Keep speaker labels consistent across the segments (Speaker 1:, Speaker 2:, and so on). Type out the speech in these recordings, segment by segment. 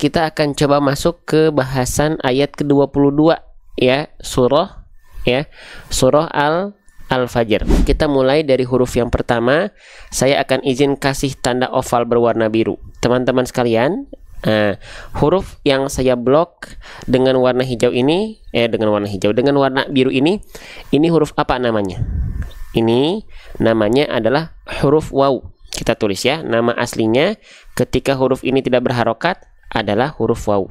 Speaker 1: kita akan coba masuk ke bahasan ayat ke-22 ya, surah Al-Fajr. Kita mulai dari huruf yang pertama. Saya akan izin kasih tanda oval berwarna biru. Teman-teman sekalian, huruf yang saya blok dengan warna hijau ini, dengan warna biru ini huruf apa namanya? Ini namanya adalah huruf waw. Kita tulis ya, nama aslinya ketika huruf ini tidak berharokat adalah huruf waw.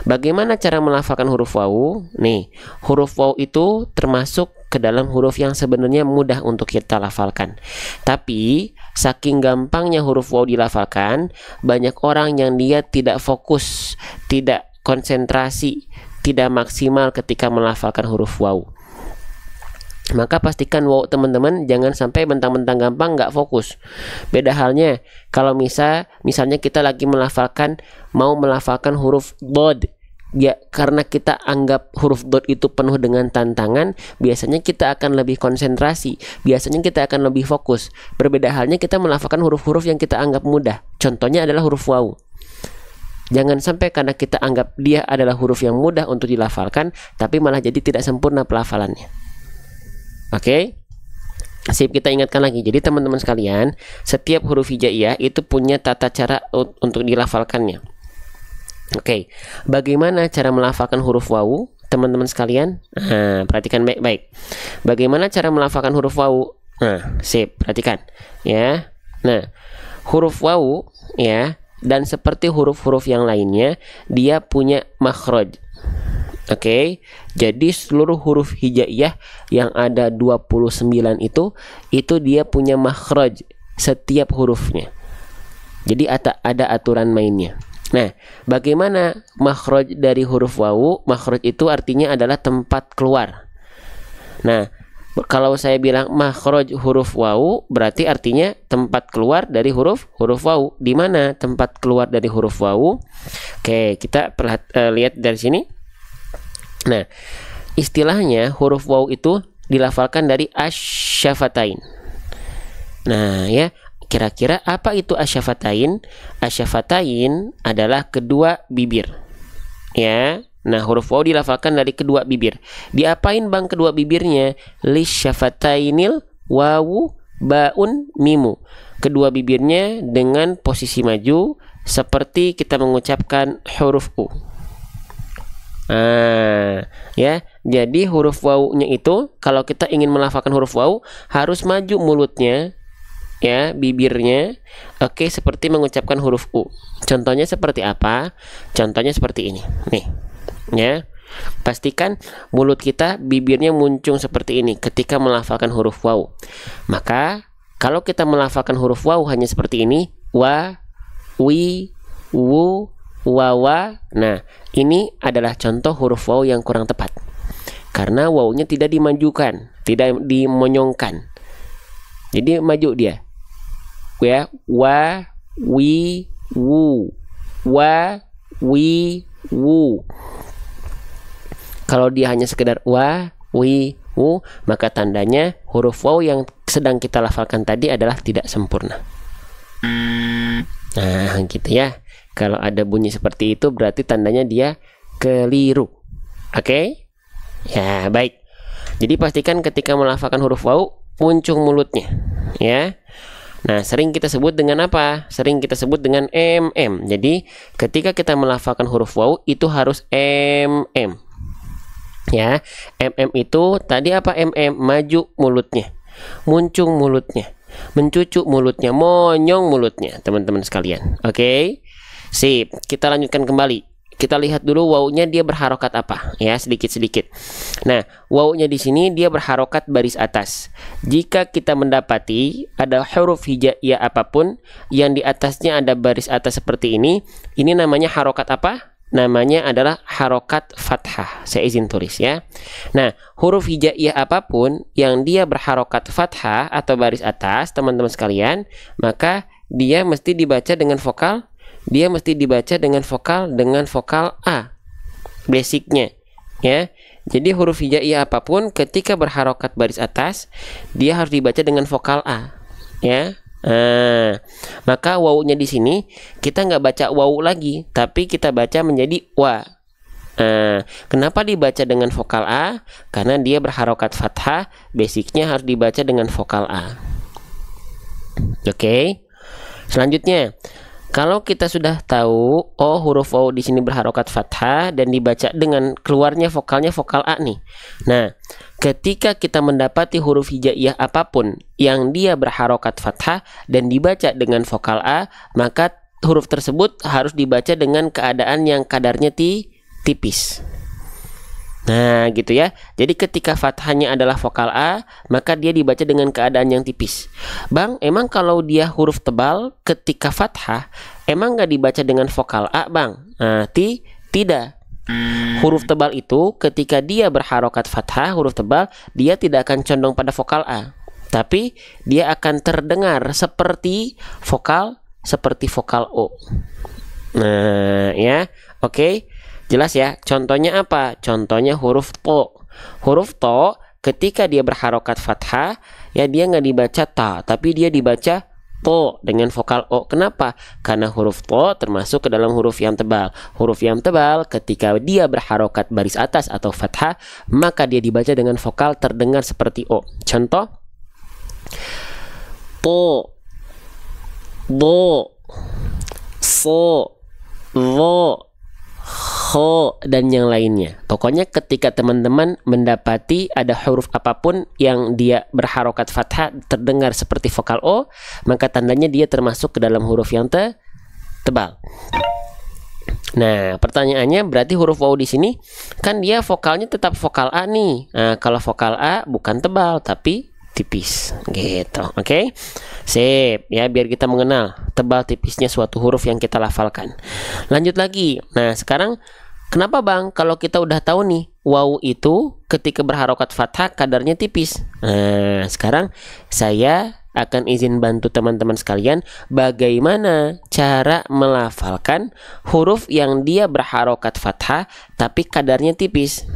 Speaker 1: Bagaimana cara melafalkan huruf waw? Nih, huruf waw itu termasuk ke dalam huruf yang sebenarnya mudah untuk kita lafalkan. Tapi saking gampangnya huruf waw dilafalkan, banyak orang yang dia tidak fokus, tidak konsentrasi, tidak maksimal ketika melafalkan huruf waw. Maka pastikan waw teman-teman jangan sampai mentang-mentang gampang nggak fokus. Beda halnya kalau misalnya kita lagi mau melafalkan huruf dod. Ya, karena kita anggap huruf dod itu penuh dengan tantangan, biasanya kita akan lebih konsentrasi, biasanya kita akan lebih fokus. Berbeda halnya kita melafalkan huruf-huruf yang kita anggap mudah. Contohnya adalah huruf waw. Jangan sampai karena kita anggap dia adalah huruf yang mudah untuk dilafalkan, tapi malah jadi tidak sempurna pelafalannya. Oke, sip, kita ingatkan lagi. Jadi teman-teman sekalian, setiap huruf hijaiyah itu punya tata cara untuk dilafalkannya. Oke, bagaimana cara melafalkan huruf waw, teman-teman sekalian? Perhatikan baik-baik. Bagaimana cara melafalkan huruf waw? Sip, perhatikan ya. Nah, huruf waw ya, dan seperti huruf-huruf yang lainnya, dia punya makhraj. Oke, jadi seluruh huruf hijaiyah yang ada 29 itu dia punya makhraj setiap hurufnya. Jadi ada aturan mainnya. Nah, bagaimana makhraj dari huruf waw? Makhraj itu artinya adalah tempat keluar. Nah, kalau saya bilang makhraj huruf waw, berarti artinya tempat keluar dari huruf waw. Di mana tempat keluar dari huruf waw? Oke, kita lihat dari sini. Nah, istilahnya huruf waw itu dilafalkan dari asyafatain. Nah, ya, kira-kira apa itu asyafatain? Asyafatain adalah kedua bibir. Ya. Nah, huruf waw dilafalkan dari kedua bibir. Diapain bang kedua bibirnya? Lisyafatainil wawu baun mimu. Kedua bibirnya dengan posisi maju seperti kita mengucapkan huruf u. Ya, jadi huruf waw-nya itu kalau kita ingin melafalkan huruf waw harus maju mulutnya, ya, bibirnya. Oke, seperti mengucapkan huruf u. Contohnya seperti apa? Contohnya seperti ini. Nih, ya. Pastikan mulut kita, bibirnya muncung seperti ini ketika melafalkan huruf waw. Maka kalau kita melafalkan huruf waw hanya seperti ini, wa, wi, wu, wawa. Nah, ini adalah contoh huruf waw yang kurang tepat karena wawnya tidak dimajukan, tidak dimonyongkan. Jadi maju dia, ya, wa, wi, wu, wa, wi, wu. Kalau dia hanya sekedar wa, wi, wu, maka tandanya huruf waw yang sedang kita lafalkan tadi adalah tidak sempurna. Nah, gitu ya. Kalau ada bunyi seperti itu berarti tandanya dia keliru. Oke? Ya, baik. Jadi pastikan ketika melafalkan huruf waw muncung mulutnya, ya. Nah, sering kita sebut dengan apa? Sering kita sebut dengan mm. Jadi ketika kita melafalkan huruf waw itu harus mm. Ya, mm itu tadi apa? Mm, maju mulutnya, muncung mulutnya, mencucuk mulutnya, monyong mulutnya, teman-teman sekalian. Oke? Sip, kita lanjutkan kembali. Kita lihat dulu waw-nya dia berharokat apa, ya, sedikit-sedikit. Nah, waw-nya di sini dia berharokat baris atas. Jika kita mendapati ada huruf hijaiyah apapun yang di atasnya ada baris atas seperti ini namanya harokat apa? Namanya adalah harokat fathah. Saya izin tulis ya. Nah, huruf hijaiyah apapun yang dia berharokat fathah atau baris atas, teman-teman sekalian, maka dia mesti dibaca dengan vokal. Dia mesti dibaca dengan vokal A, basicnya, ya. Jadi huruf hijaiyah apapun ketika berharokat baris atas, dia harus dibaca dengan vokal A, ya. Maka wawunya di sini kita nggak baca wawu lagi, tapi kita baca menjadi wa. Kenapa dibaca dengan vokal A? Karena dia berharokat fathah, basicnya harus dibaca dengan vokal A. Oke. Selanjutnya, kalau kita sudah tahu, oh huruf wawu di sini berharokat fathah dan dibaca dengan keluarnya vokalnya vokal A nih. Nah, ketika kita mendapati huruf hijaiyah apapun yang dia berharokat fathah dan dibaca dengan vokal A, maka huruf tersebut harus dibaca dengan keadaan yang kadarnya tipis. Nah, gitu ya. Jadi ketika fathahnya adalah vokal A, maka dia dibaca dengan keadaan yang tipis. Bang, emang kalau dia huruf tebal ketika fathah, emang nggak dibaca dengan vokal A, Bang? Nah, tidak. Huruf tebal itu ketika dia berharokat fathah, huruf tebal, dia tidak akan condong pada vokal A, tapi dia akan terdengar seperti vokal O. Nah, ya. Oke. Jelas ya, contohnya apa? Contohnya huruf to. Huruf to ketika dia berharokat fathah, ya dia nggak dibaca ta, tapi dia dibaca to dengan vokal o. Kenapa? Karena huruf to termasuk ke dalam huruf yang tebal. Huruf yang tebal ketika dia berharokat baris atas atau fathah, maka dia dibaca dengan vokal terdengar seperti o. Contoh, to, do, so, lo, ho, dan yang lainnya. Pokoknya ketika teman-teman mendapati ada huruf apapun yang dia berharokat fathah terdengar seperti vokal o, maka tandanya dia termasuk ke dalam huruf yang tebal. Nah, pertanyaannya berarti huruf wawu di sini kan dia vokalnya tetap vokal A nih. Nah, kalau vokal A bukan tebal tapi tipis gitu. Oke. Sip ya, biar kita mengenal tebal tipisnya suatu huruf yang kita lafalkan. Lanjut lagi. Nah, sekarang kenapa Bang kalau kita udah tahu nih wawu itu ketika berharokat fathah kadarnya tipis? Nah, sekarang saya akan izin bantu teman-teman sekalian bagaimana cara melafalkan huruf yang dia berharokat fathah tapi kadarnya tipis.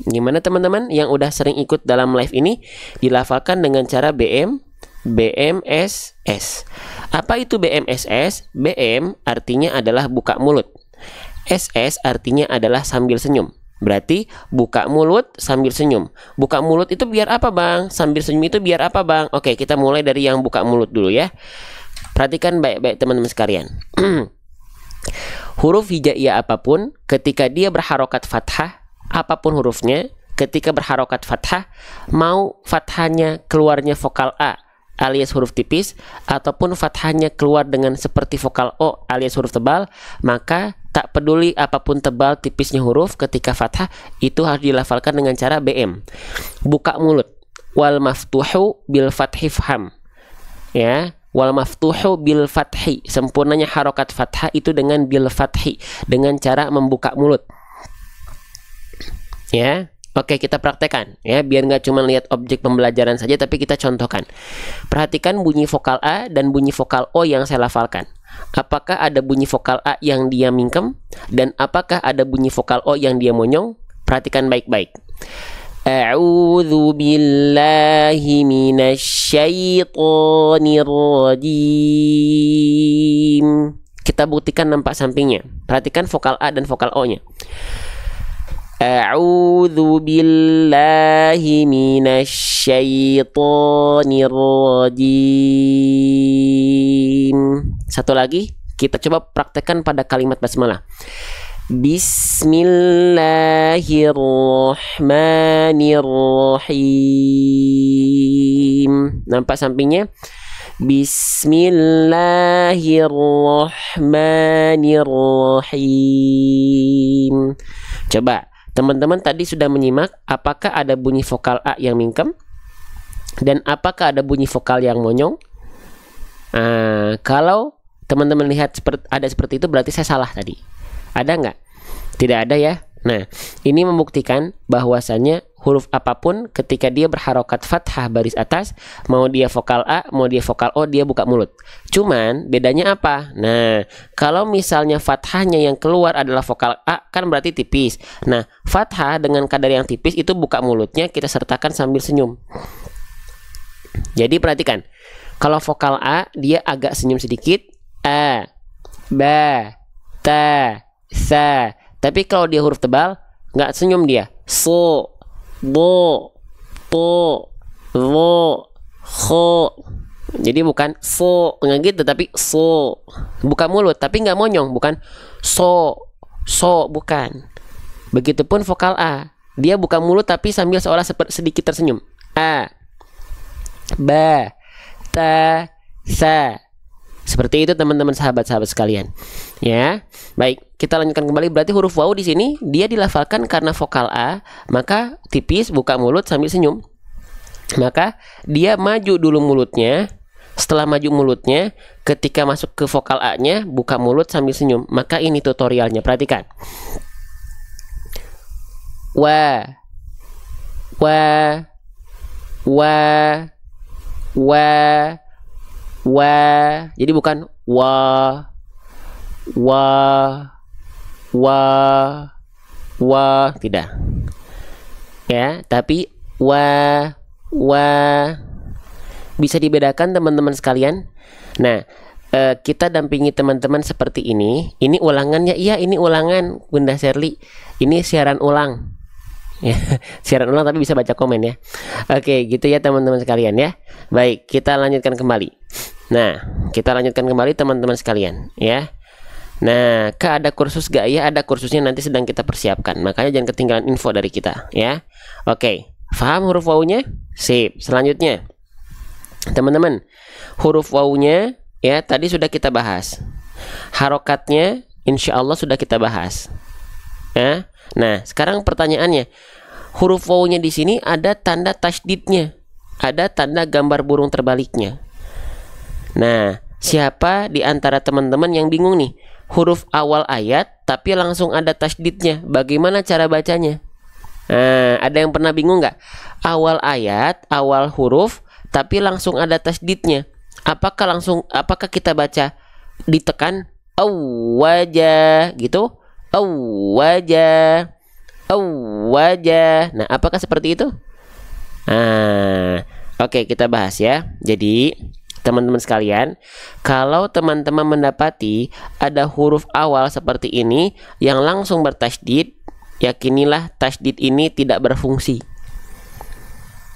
Speaker 1: Gimana teman-teman yang udah sering ikut dalam live ini? Dilafalkan dengan cara BMSS. Apa itu BMSS? BM artinya adalah buka mulut. SS artinya adalah sambil senyum. Berarti buka mulut sambil senyum. Buka mulut itu biar apa Bang? Sambil senyum itu biar apa Bang? Oke, kita mulai dari yang buka mulut dulu ya. Perhatikan baik-baik teman-teman sekalian. Huruf hijaiyah apapun ketika dia berharokat fathah, apapun hurufnya, ketika berharokat fathah, mau fathahnya keluarnya vokal A alias huruf tipis, ataupun fathahnya keluar dengan seperti vokal O alias huruf tebal, maka tak peduli apapun tebal tipisnya huruf ketika fathah, itu harus dilafalkan dengan cara BM. Buka mulut. Wal maftuhu bil fathi fham. Ya, wal maftuhu bil fathi. Sempurnanya harokat fathah itu dengan bil fathi, dengan cara membuka mulut. Ya, oke, kita praktekkan ya, biar nggak cuma lihat objek pembelajaran saja, tapi kita contohkan. Perhatikan bunyi vokal A dan bunyi vokal O yang saya lafalkan. Apakah ada bunyi vokal A yang dia mingkem dan apakah ada bunyi vokal O yang dia monyong? Perhatikan baik-baik. A'udzu billahi minasyaitonir rajim. Kita buktikan nampak sampingnya. Perhatikan vokal A dan vokal O-nya. A'udzu billahi minasyaitonir rajim. Satu lagi, kita coba praktekkan pada kalimat basmalah. Bismillahirrahmanirrahim. Nampak sampingnya? Bismillahirrahmanirrahim. Coba teman-teman tadi sudah menyimak apakah ada bunyi vokal A yang mingkem dan apakah ada bunyi vokal yang monyong? Kalau teman-teman lihat ada seperti itu, berarti saya salah tadi. Ada nggak? Tidak ada ya. Nah, ini membuktikan bahwasannya huruf apapun ketika dia berharokat fathah baris atas, mau dia vokal A, mau dia vokal O, dia buka mulut. Cuman bedanya apa? Nah, kalau misalnya fathahnya yang keluar adalah vokal A, kan berarti tipis. Nah, fathah dengan kadar yang tipis itu buka mulutnya kita sertakan sambil senyum. Jadi perhatikan, Kalau vokal A dia agak senyum sedikit, a, ba, ta, sa. Tapi kalau dia huruf tebal nggak senyum dia, so, bo, po, wo, ho. Jadi bukan so nggak gitu, tapi so. Buka mulut tapi nggak monyong, bukan so, bukan. Begitupun vokal A, dia buka mulut tapi sambil seolah sedikit tersenyum, a, ba, ta, sa. Seperti itu teman-teman sahabat-sahabat sekalian. Ya, baik, kita lanjutkan kembali. Berarti huruf wawu di sini dia dilafalkan karena vokal A, maka tipis buka mulut sambil senyum. Maka dia maju dulu mulutnya. Setelah maju mulutnya, ketika masuk ke vokal A-nya, buka mulut sambil senyum. Maka ini tutorialnya, perhatikan. Wa, wa, wa, wa, wa. Jadi bukan wa, wa, wa, wa, tidak. Ya, tapi wa, wa. Bisa dibedakan teman-teman sekalian. Nah, kita dampingi teman-teman seperti ini. Ini ulangannya, iya ini ulangan Bunda Sherly. Ini siaran ulang. Ya, siaran ulang tapi bisa baca komen ya. Oke, gitu ya teman-teman sekalian ya. Baik, kita lanjutkan kembali. Nah, kita lanjutkan kembali teman-teman sekalian ya. Nah, ada kursus gak ya? Ada kursusnya, nanti sedang kita persiapkan. Makanya jangan ketinggalan info dari kita ya. Oke, paham huruf wawunya? Sip. Selanjutnya teman-teman, huruf wawunya ya tadi sudah kita bahas. Harokatnya insya Allah sudah kita bahas. Ya. Nah, sekarang pertanyaannya, huruf wawunya di sini ada tanda tasydidnya, ada tanda gambar burung terbaliknya. Nah, siapa di antara teman-teman yang bingung nih? Huruf awal ayat tapi langsung ada tasydidnya. Bagaimana cara bacanya? Nah, ada yang pernah bingung nggak? Awal ayat, awal huruf tapi langsung ada tasydidnya. Apakah kita baca ditekan awwaja gitu? Awwaja, awwaja. Nah, apakah seperti itu? Nah, oke, kita bahas ya. Jadi, teman-teman sekalian, kalau teman-teman mendapati ada huruf awal seperti ini yang langsung bertasydid, yakinilah tasydid ini tidak berfungsi.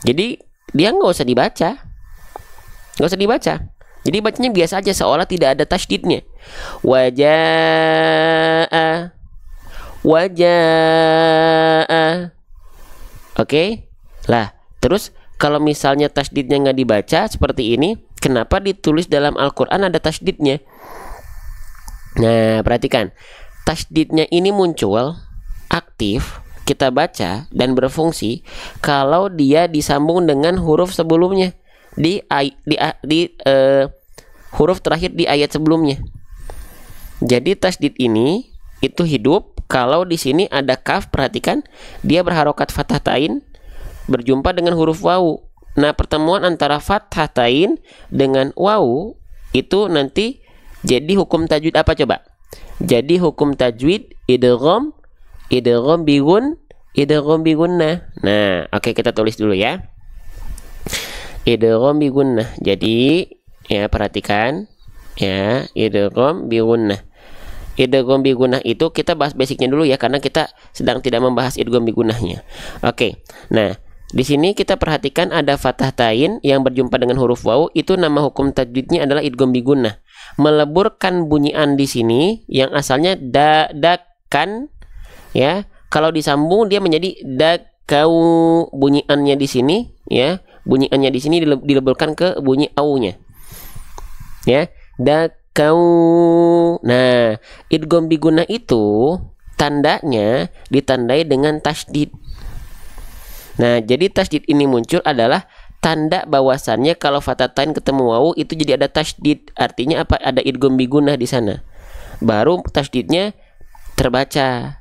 Speaker 1: Jadi dia nggak usah dibaca, nggak usah dibaca. Jadi bacanya biasa aja seolah tidak ada tasydidnya. Wajaa, wajaa. Oke, lah terus kalau misalnya tasydidnya nggak dibaca seperti ini, kenapa ditulis dalam Al-Quran ada tasydidnya? Nah, perhatikan, tasydidnya ini muncul aktif, kita baca dan berfungsi kalau dia disambung dengan huruf sebelumnya di huruf terakhir di ayat sebelumnya. Jadi tasydid ini itu hidup kalau di sini ada kaf. Perhatikan, dia berharokat fathatain berjumpa dengan huruf wawu. Nah, pertemuan antara fathatain dengan wawu itu nanti jadi hukum tajwid apa coba? Jadi hukum tajwid idgham, idgham bigun, idgham bigunnah. Nah, oke, kita tulis dulu ya. Idgham bigunnah. Jadi ya perhatikan ya, idgham bigunnah. Idgham bigunnah itu kita bahas basicnya dulu ya, karena kita sedang tidak membahas idgham bigunnahnya. Oke. Nah, di sini kita perhatikan ada fathatain yang berjumpa dengan huruf wawu, itu nama hukum tajwidnya adalah idgham bigunnah. Meleburkan bunyi an di sini yang asalnya dakan ya. Kalau disambung dia menjadi dakau. Bunyi an-nya di sini ya, bunyi an-nya di sini dileburkan ke bunyi au-nya. Ya, dakau. Nah, idgham bigunnah itu tandanya ditandai dengan tasydid. Nah, jadi tasydid ini muncul adalah tanda bahwasannya kalau fathatain ketemu wawu itu jadi ada tasydid. Artinya apa? Ada idgham bigunnah di sana. Baru tasydidnya terbaca.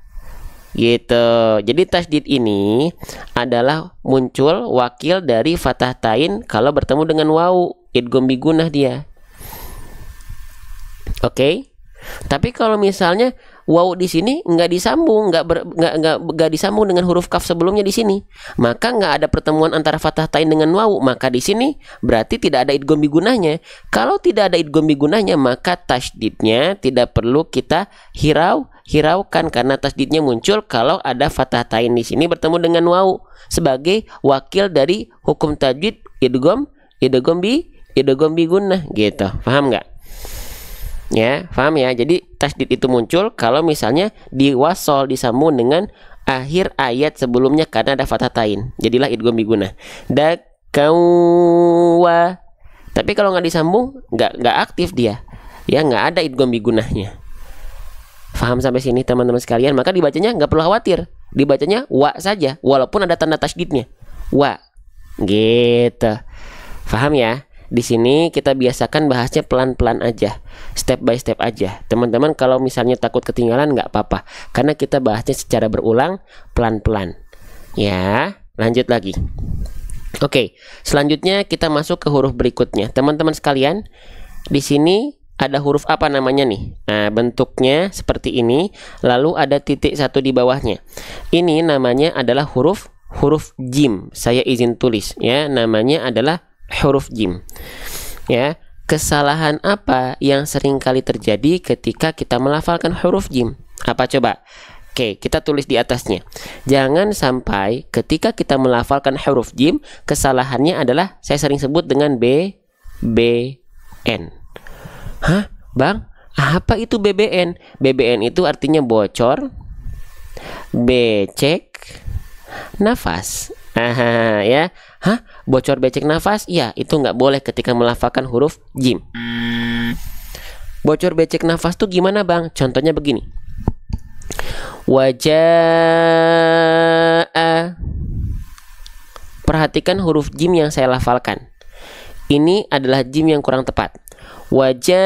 Speaker 1: Gitu. Jadi tasydid ini adalah muncul wakil dari fathatain kalau bertemu dengan wawu, idgham bigunnah dia. Oke. Tapi kalau misalnya waw di sini nggak disambung, nggak disambung dengan huruf kaf sebelumnya di sini. Maka nggak ada pertemuan antara fathah tain dengan waw. Maka di sini berarti tidak ada idgham bigunahnya. Kalau tidak ada idgham bigunahnya, maka tasydidnya tidak perlu kita hiraukan karena tasydidnya muncul kalau ada fathah tain di sini bertemu dengan waw sebagai wakil dari hukum tajwid idgham bigunah gitu. Paham nggak? Ya, paham ya. Jadi tasydid itu muncul kalau misalnya diwasol disambung dengan akhir ayat sebelumnya karena ada fathah tain. Jadilah idgham bigunah. Dakawa. Tapi kalau nggak disambung, nggak aktif dia. Ya, nggak ada idgham bigunahnya. Paham sampai sini teman-teman sekalian? Maka dibacanya nggak perlu khawatir. Dibacanya wa saja, walaupun ada tanda tasydidnya. Wa. Gitu. Paham ya? Di sini kita biasakan bahasnya pelan-pelan aja, step by step aja. Teman-teman kalau misalnya takut ketinggalan nggak apa-apa, karena kita bahasnya secara berulang, pelan-pelan. Ya, lanjut lagi. Oke, selanjutnya kita masuk ke huruf berikutnya. Teman-teman sekalian, di sini ada huruf apa namanya nih? Nah, bentuknya seperti ini, lalu ada titik satu di bawahnya. Ini namanya adalah huruf jim. Saya izin tulis ya, namanya adalah huruf jim. Ya, kesalahan apa yang sering kali terjadi ketika kita melafalkan huruf jim? Apa coba? Oke, kita tulis di atasnya. Jangan sampai ketika kita melafalkan huruf jim, kesalahannya adalah saya sering sebut dengan BBN. Hah, Bang? Apa itu BBN? BBN itu artinya bocor, becek, nafas. Aha, ya. Hah? Bocor becek nafas? Ya, itu nggak boleh ketika melafalkan huruf jim. Bocor becek nafas tuh gimana, Bang? Contohnya begini. Wajaa. Perhatikan huruf jim yang saya lafalkan. Ini adalah jim yang kurang tepat. Wajaa.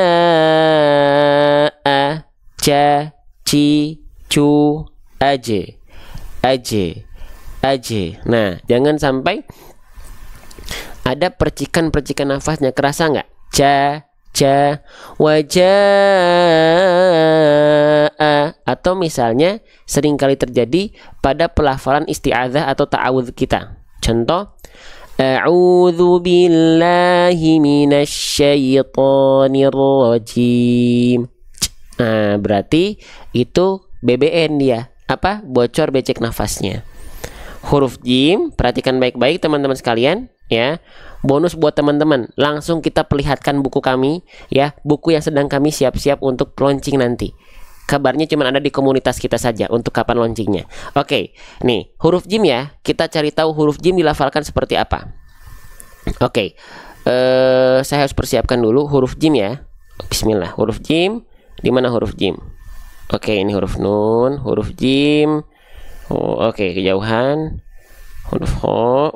Speaker 1: Ja, ci, cu, aje. Aje. Nah, jangan sampai ada percikan-percikan nafasnya. Kerasa nggak? Wajah. Atau misalnya seringkali terjadi pada pelafalan isti'adzah atau ta'awudz kita. Contoh, a'udzu billahi minasyaitonir rajim. Nah, berarti itu BBN dia. Apa? Bocor becek nafasnya. Huruf jim, perhatikan baik-baik teman-teman sekalian ya. Bonus buat teman-teman, langsung kita perlihatkan buku kami ya, buku yang sedang kami siap-siap untuk launching nanti. Kabarnya cuma ada di komunitas kita saja untuk kapan launchingnya. Oke, nih huruf jim ya. Kita cari tahu huruf jim dilafalkan seperti apa. Oke, saya harus persiapkan dulu huruf jim ya. Bismillah, huruf jim. Di mana huruf jim? Oke, ini huruf nun, huruf jim. Oke, kejauhan. Huruf ho,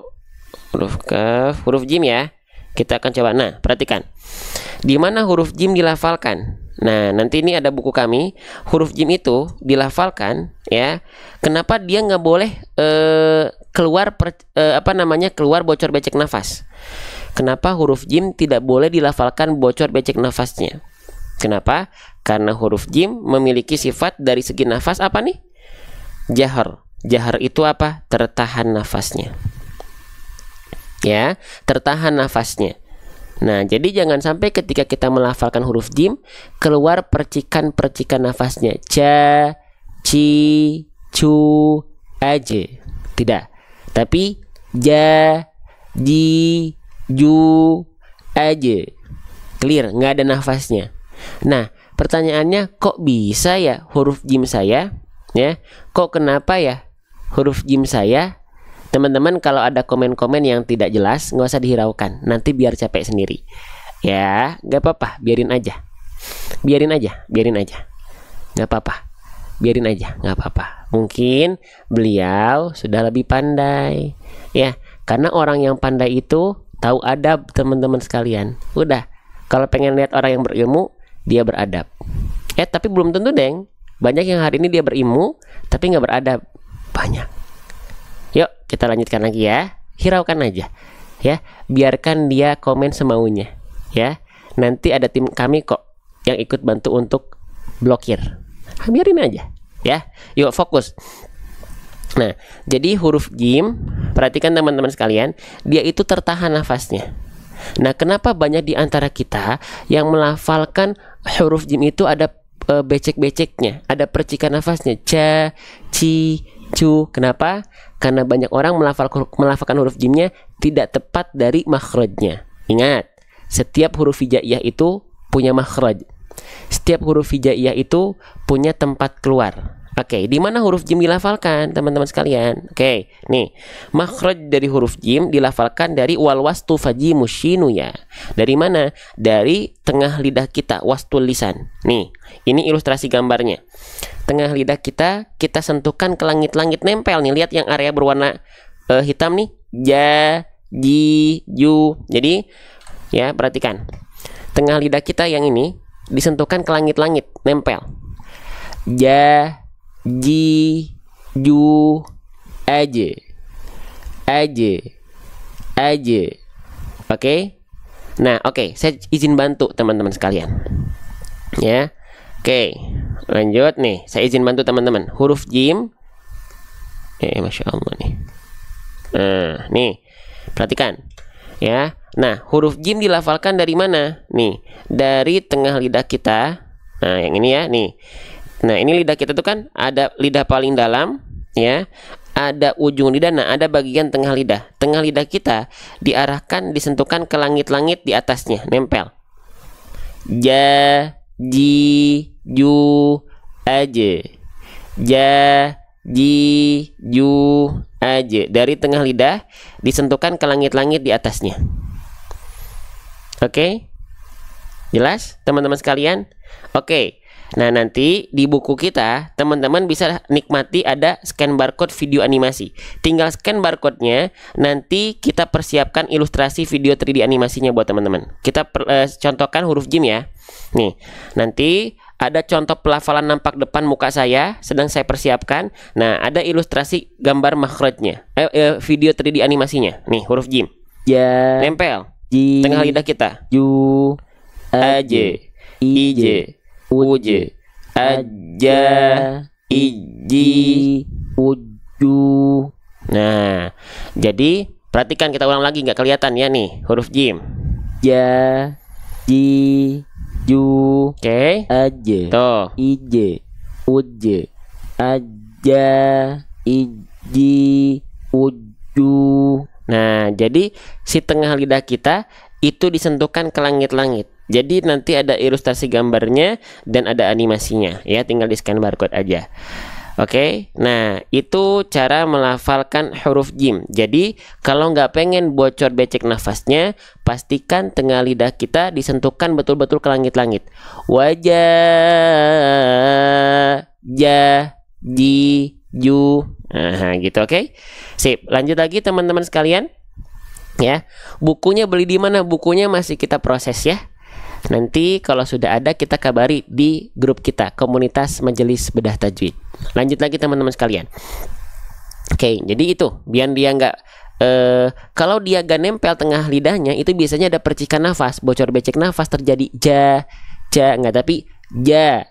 Speaker 1: huruf kaf, huruf jim ya. Kita akan coba. Nah, perhatikan. Di mana huruf jim dilafalkan? Nah, nanti ini ada buku kami. Huruf jim itu dilafalkan ya. Kenapa dia nggak boleh keluar keluar bocor becek nafas? Kenapa huruf jim tidak boleh dilafalkan bocor becek nafasnya? Kenapa? Karena huruf jim memiliki sifat dari segi nafas apa nih? Jahar. Jahar itu apa? Tertahan nafasnya. Ya, tertahan nafasnya. Nah, jadi jangan sampai ketika kita melafalkan huruf jim keluar percikan-percikan nafasnya. Ja, ci, cu, aje. Tidak. Tapi ja, ji, ju, aje. Clear, nggak ada nafasnya. Nah, pertanyaannya kok bisa ya huruf jim saya? Ya, kok kenapa ya huruf jim saya? Teman-teman kalau ada komen-komen yang tidak jelas nggak usah dihiraukan, nanti biar capek sendiri. Ya, nggak apa-apa, biarin aja, nggak apa-apa, biarin aja, nggak apa-apa. Mungkin beliau sudah lebih pandai, ya, karena orang yang pandai itu tahu adab teman-teman sekalian. Udah, kalau pengen lihat orang yang berilmu, dia beradab. Tapi belum tentu deng. Banyak yang hari ini dia berilmu tapi nggak beradab. Banyak. Yuk kita lanjutkan lagi ya. Hiraukan aja ya. Biarkan dia komen semaunya ya. Nanti ada tim kami kok yang ikut bantu untuk blokir. Biarin aja ya. Yuk fokus. Nah, jadi huruf jim, perhatikan teman-teman sekalian, dia itu tertahan nafasnya. Nah, kenapa banyak di antara kita yang melafalkan huruf jim itu ada becek-beceknya, ada percikan nafasnya, ca, ci, cu. Kenapa? Karena banyak orang melafalkan huruf jimnya tidak tepat dari makhrajnya. Ingat, setiap huruf hijaiyah itu punya makhraj. Setiap huruf hijaiyah itu punya tempat keluar. Oke, di mana huruf jim dilafalkan, teman-teman sekalian? Oke, nih, makhraj dari huruf jim dilafalkan dari wal wastu fajimu shinu ya. Dari mana? Dari tengah lidah kita, wastul lisan. Nih, ini ilustrasi gambarnya. Tengah lidah kita sentuhkan ke langit-langit, nempel nih. Lihat yang area berwarna hitam nih, ja, ji, ju. Jadi, ya perhatikan. Tengah lidah kita yang ini disentuhkan ke langit-langit, nempel. Ja, ji, ju, aje, aje, aje. Oke. Nah, oke, saya izin bantu teman-teman sekalian. Ya. Oke, lanjut nih. Saya izin bantu teman-teman. Huruf jim. Masya Allah nih. Nah, nih. Perhatikan. Ya. Nah, huruf jim dilafalkan dari mana? Nih, dari tengah lidah kita. Nah, yang ini ya, nih. Nah, ini lidah kita tuh kan ada lidah paling dalam, ya. Ada ujung lidah, nah ada bagian tengah lidah. Tengah lidah kita diarahkan, disentuhkan ke langit-langit di atasnya, nempel. Ja, ji, ju, aje. Ja, ji, ju, aje. Dari tengah lidah disentuhkan ke langit-langit di atasnya. Oke? Jelas, teman-teman sekalian? Oke. Nah, nanti di buku kita teman-teman bisa nikmati ada scan barcode video animasi. Tinggal scan barcode-nya, nanti kita persiapkan ilustrasi video 3D animasinya buat teman-teman. Kita contohkan huruf jim ya. Nih, nanti ada contoh pelafalan nampak depan muka saya sedang saya persiapkan. Nah, ada ilustrasi gambar makhrajnya, video 3D animasinya. Nih, huruf jim.
Speaker 2: Ja,
Speaker 1: Nempel
Speaker 2: ji,
Speaker 1: tengah lidah kita.
Speaker 2: ju,
Speaker 1: Aje, ije, uje, aja, iji,
Speaker 2: uju.
Speaker 1: Nah, jadi perhatikan, kita ulang lagi, nggak kelihatan ya nih huruf jim.
Speaker 2: Ja, ji, ju,
Speaker 1: Oke,
Speaker 2: aje,
Speaker 1: tuh.
Speaker 2: ije, uje, aja, iji, uju.
Speaker 1: Nah, jadi si tengah lidah kita itu disentuhkan ke langit-langit. Jadi nanti ada ilustrasi gambarnya dan ada animasinya ya, tinggal di scan barcode aja. Oke, nah itu cara melafalkan huruf jim. Jadi kalau nggak pengen bocor becek nafasnya, pastikan tengah lidah kita disentuhkan betul-betul ke langit-langit. Wajah, ja, ji, ju. Nah, gitu, oke. Sip, lanjut lagi teman-teman sekalian. Ya, bukunya beli di mana? Bukunya masih kita proses ya. Nanti kalau sudah ada kita kabari di grup kita, komunitas Majelis Bedah Tajwid. Lanjut lagi teman-teman sekalian. Oke, jadi itu biar dia nggak kalau dia gak nempel tengah lidahnya, itu biasanya ada percikan nafas, bocor becek nafas terjadi. Ja, nggak, tapi ja,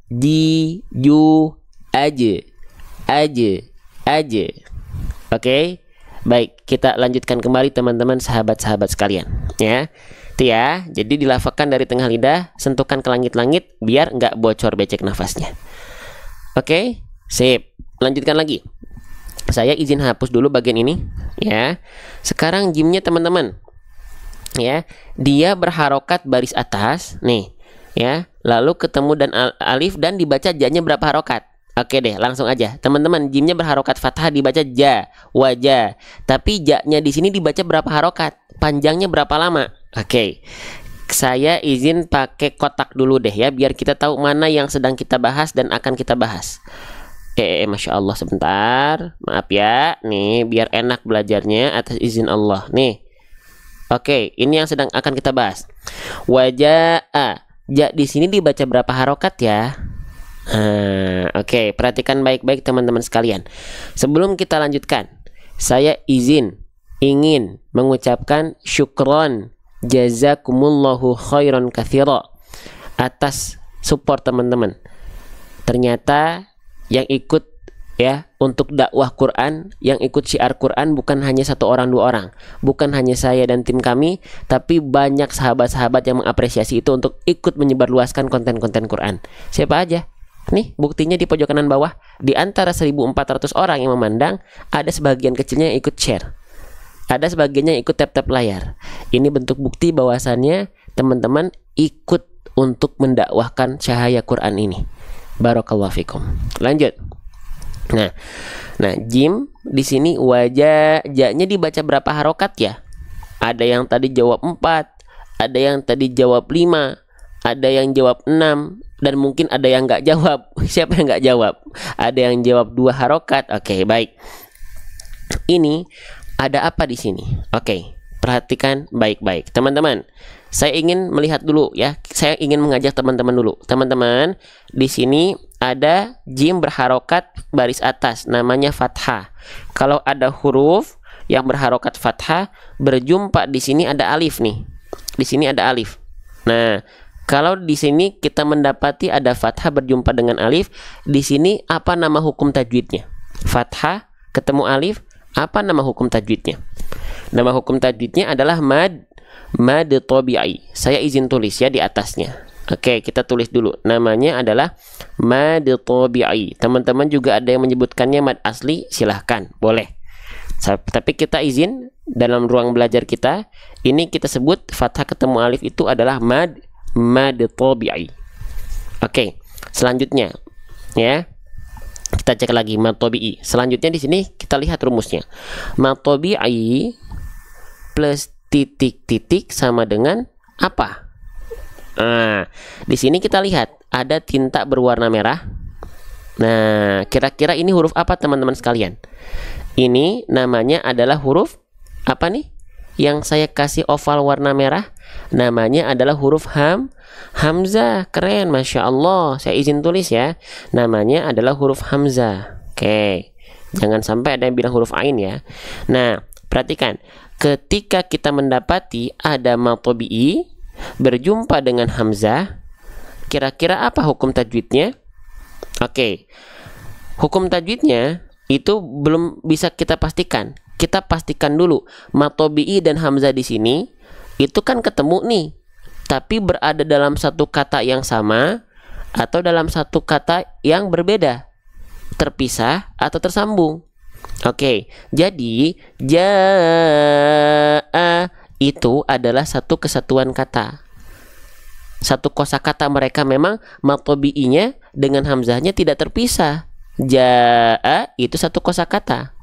Speaker 1: ji, ju, aje, aje. Oke. Baik, kita lanjutkan kembali teman-teman sahabat-sahabat sekalian ya. Itu ya, jadi dilafalkan dari tengah lidah, sentuhkan ke langit-langit biar nggak bocor becek nafasnya. Oke, sip. Lanjutkan lagi. Saya izin hapus dulu bagian ini ya. Sekarang jimnya teman-teman. Ya, dia berharokat baris atas nih ya, lalu ketemu dan alif dan dibaca ja-nya berapa harokat? Oke deh, langsung aja. Teman-teman, jimnya berharokat fathah dibaca ja, wajah. Tapi ja-nya di sini dibaca berapa harokat? Panjangnya berapa lama? Oke. Saya izin pakai kotak dulu deh ya, biar kita tahu mana yang sedang kita bahas dan akan kita bahas. Masya Allah, sebentar. Maaf ya. Nih, biar enak belajarnya atas izin Allah. Nih. Oke, ini yang sedang akan kita bahas. Wajah a. Ja di sini dibaca berapa harokat ya? Oke, perhatikan baik-baik teman-teman sekalian. Sebelum kita lanjutkan, saya ingin mengucapkan syukron jazakumullahu khairan katsira atas support teman-teman. Ternyata yang ikut ya untuk dakwah Quran, yang ikut syiar Quran bukan hanya 1 orang 2 orang, bukan hanya saya dan tim kami, tapi banyak sahabat-sahabat yang mengapresiasi itu untuk ikut menyebarluaskan konten-konten Quran. Siapa aja? Nih buktinya di pojok kanan bawah, di antara 1.400 orang yang memandang, ada sebagian kecilnya yang ikut share, ada sebagiannya yang ikut tap-tap layar. Ini bentuk bukti bahwasannya teman-teman ikut untuk mendakwahkan cahaya Quran ini. Barakallahu fikum. Lanjut. Nah, jim di sini wajah ja-nya dibaca berapa harokat ya? Ada yang tadi jawab 4, ada yang tadi jawab 5, ada yang jawab 6, dan mungkin ada yang nggak jawab. Siapa yang nggak jawab? Ada yang jawab 2 harokat. Oke, baik. Ini ada apa di sini? Oke, perhatikan baik-baik, teman-teman. Saya ingin melihat dulu ya. Saya ingin mengajak teman-teman dulu. Teman-teman, di sini ada jim berharokat baris atas, namanya fathah. Kalau ada huruf yang berharokat fathah berjumpa di sini ada alif nih. Di sini ada alif. Nah, kalau di sini kita mendapati ada fathah berjumpa dengan alif, di sini apa nama hukum tajwidnya? Fathah ketemu alif, apa nama hukum tajwidnya? Nama hukum tajwidnya adalah mad tabi'i. Saya izin tulis ya di atasnya. Oke, kita tulis dulu. Namanya adalah mad tabi'i. Teman-teman juga ada yang menyebutkannya mad asli, silahkan, boleh. Tapi kita izin dalam ruang belajar kita, ini kita sebut fathah ketemu alif itu adalah mad tabi'i. Oke, selanjutnya ya. Kita cek lagi mad tabi'i. Selanjutnya di sini kita lihat rumusnya. Mad tabi'i plus titik-titik sama dengan apa? Nah, di sini kita lihat ada tinta berwarna merah. Nah, kira-kira ini huruf apa teman-teman sekalian? Ini namanya adalah huruf apa nih? Yang saya kasih oval warna merah, namanya adalah huruf hamzah. Keren, Masya Allah. Saya izin tulis ya. Namanya adalah huruf hamzah. Oke, jangan sampai ada yang bilang huruf ain ya. Nah, perhatikan. Ketika kita mendapati ada mad tabi'i berjumpa dengan hamzah, kira-kira apa hukum tajwidnya? Oke, hukum tajwidnya itu belum bisa kita pastikan. Kita pastikan dulu mad tabi'i dan hamzah di sini itu kan ketemu nih, tapi berada dalam satu kata yang sama atau dalam satu kata yang berbeda, terpisah atau tersambung. Oke, jadi ja'a itu adalah satu kesatuan kata, satu kosakata. Mereka memang mad tabi'inya dengan hamzahnya tidak terpisah. Ja'a itu satu kosakata.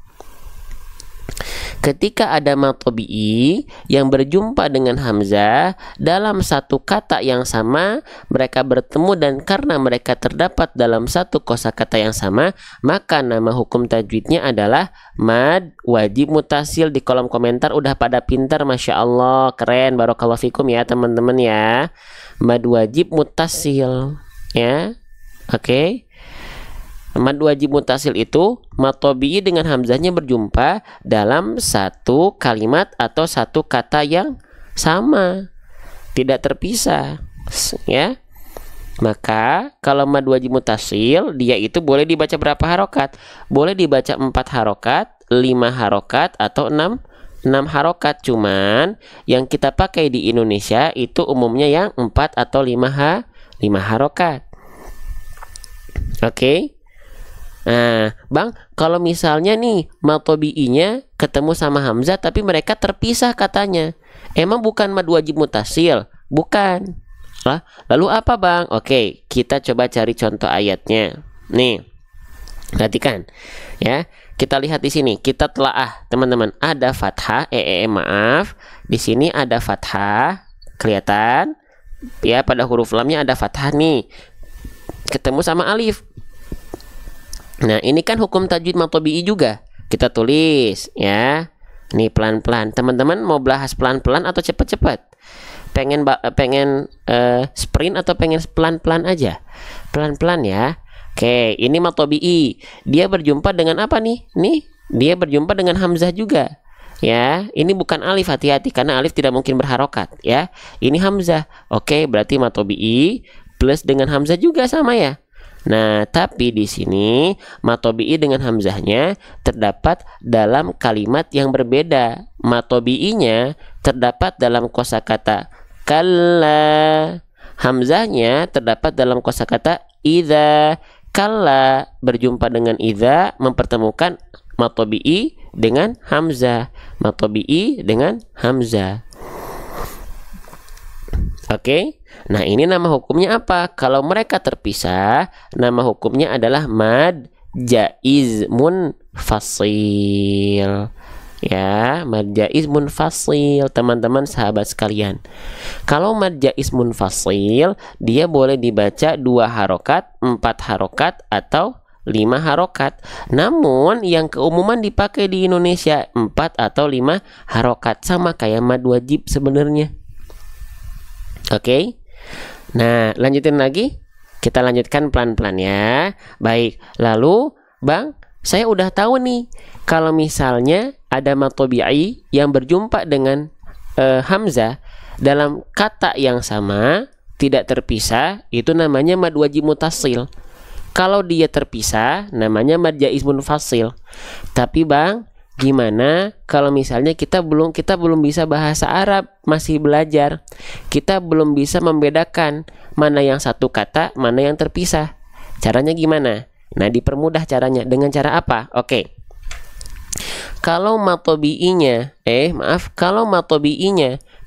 Speaker 1: Ketika ada mad tabi'i yang berjumpa dengan hamzah dalam satu kata yang sama, mereka bertemu dan karena mereka terdapat dalam satu kosakata yang sama, maka nama hukum tajwidnya adalah mad wajib mutasil. Di kolom komentar udah pada pintar, Masya Allah, keren, barakallahu fikum ya teman-teman ya. Mad wajib mutasil ya. Oke. Mad wajib mutasil itu mad tabi'i dengan hamzahnya berjumpa dalam satu kalimat atau satu kata yang sama, tidak terpisah ya. Maka kalau mad wajib mutasil, dia itu boleh dibaca berapa harokat? Boleh dibaca 4 harokat, 5 harokat, atau 6 harokat. Cuman yang kita pakai di Indonesia itu umumnya yang 4 atau 5 harokat. Oke. Nah, Bang, kalau misalnya nih mad tabi'inya ketemu sama hamzah tapi mereka terpisah katanya, emang bukan mad wajib mutasil? Bukan. Lah, lalu apa, Bang? Oke, kita coba cari contoh ayatnya. Nih, perhatikan ya. Kita lihat di sini, kita telaah teman-teman. Ada fathah, maaf. Di sini ada fathah, kelihatan ya, pada huruf lamnya ada fathah nih, ketemu sama alif. Nah, ini kan hukum tajwid mad tabi'i juga. Kita tulis ya. Nih pelan-pelan. Teman-teman mau bahas pelan-pelan atau cepat-cepat? Pengen sprint atau pengen pelan-pelan aja? Pelan-pelan ya. Oke, ini mad tabi'i. Dia berjumpa dengan apa nih? Nih, dia berjumpa dengan hamzah juga. Ya, ini bukan alif, hati-hati karena alif tidak mungkin berharokat ya. Ini hamzah. Oke, berarti mad tabi'i plus dengan hamzah juga sama ya. Nah, tapi di sini mad tabi'i dengan hamzahnya terdapat dalam kalimat yang berbeda. Mad tabi'inya terdapat dalam kosakata kalla. Hamzahnya terdapat dalam kosakata idza. Kalla berjumpa dengan idza mempertemukan mad tabi'i dengan hamzah. Mad tabi'i dengan hamzah. Oke. Nah, ini nama hukumnya apa? Kalau mereka terpisah, nama hukumnya adalah mad jaiz munfasil. Ya, mad jaiz munfasil, teman-teman sahabat sekalian. Kalau mad jaiz munfasil, dia boleh dibaca 2 harokat, 4 harokat, atau 5 harokat. Namun yang keumuman dipakai di Indonesia 4 atau 5 harokat, sama kayak mad wajib sebenarnya. Oke. Nah, lanjutin lagi. Kita lanjutkan pelan-pelan ya. Baik, lalu Bang, saya udah tahu nih kalau misalnya ada mad tabi'i yang berjumpa dengan hamzah dalam kata yang sama, tidak terpisah, itu namanya mad wajib mutasil. Kalau dia terpisah, namanya mad jaiz munfasil. Tapi Bang, gimana kalau misalnya kita belum bisa bahasa Arab, masih belajar, kita belum bisa membedakan mana yang satu kata, mana yang terpisah. Caranya gimana? Nah, dipermudah caranya. Dengan cara apa? Oke. Kalau mad tabi'inya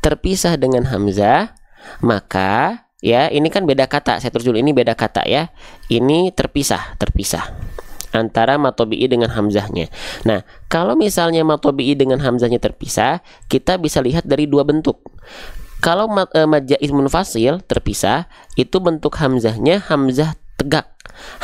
Speaker 1: terpisah dengan hamzah, maka ya ini kan beda kata. Saya tulis dulu, ini beda kata ya. Ini terpisah antara mad tabi'i dengan hamzahnya. Nah, kalau misalnya mad tabi'i dengan hamzahnya terpisah, kita bisa lihat dari 2 bentuk. Kalau mad jaiz munfasil terpisah, itu bentuk hamzahnya hamzah tegak,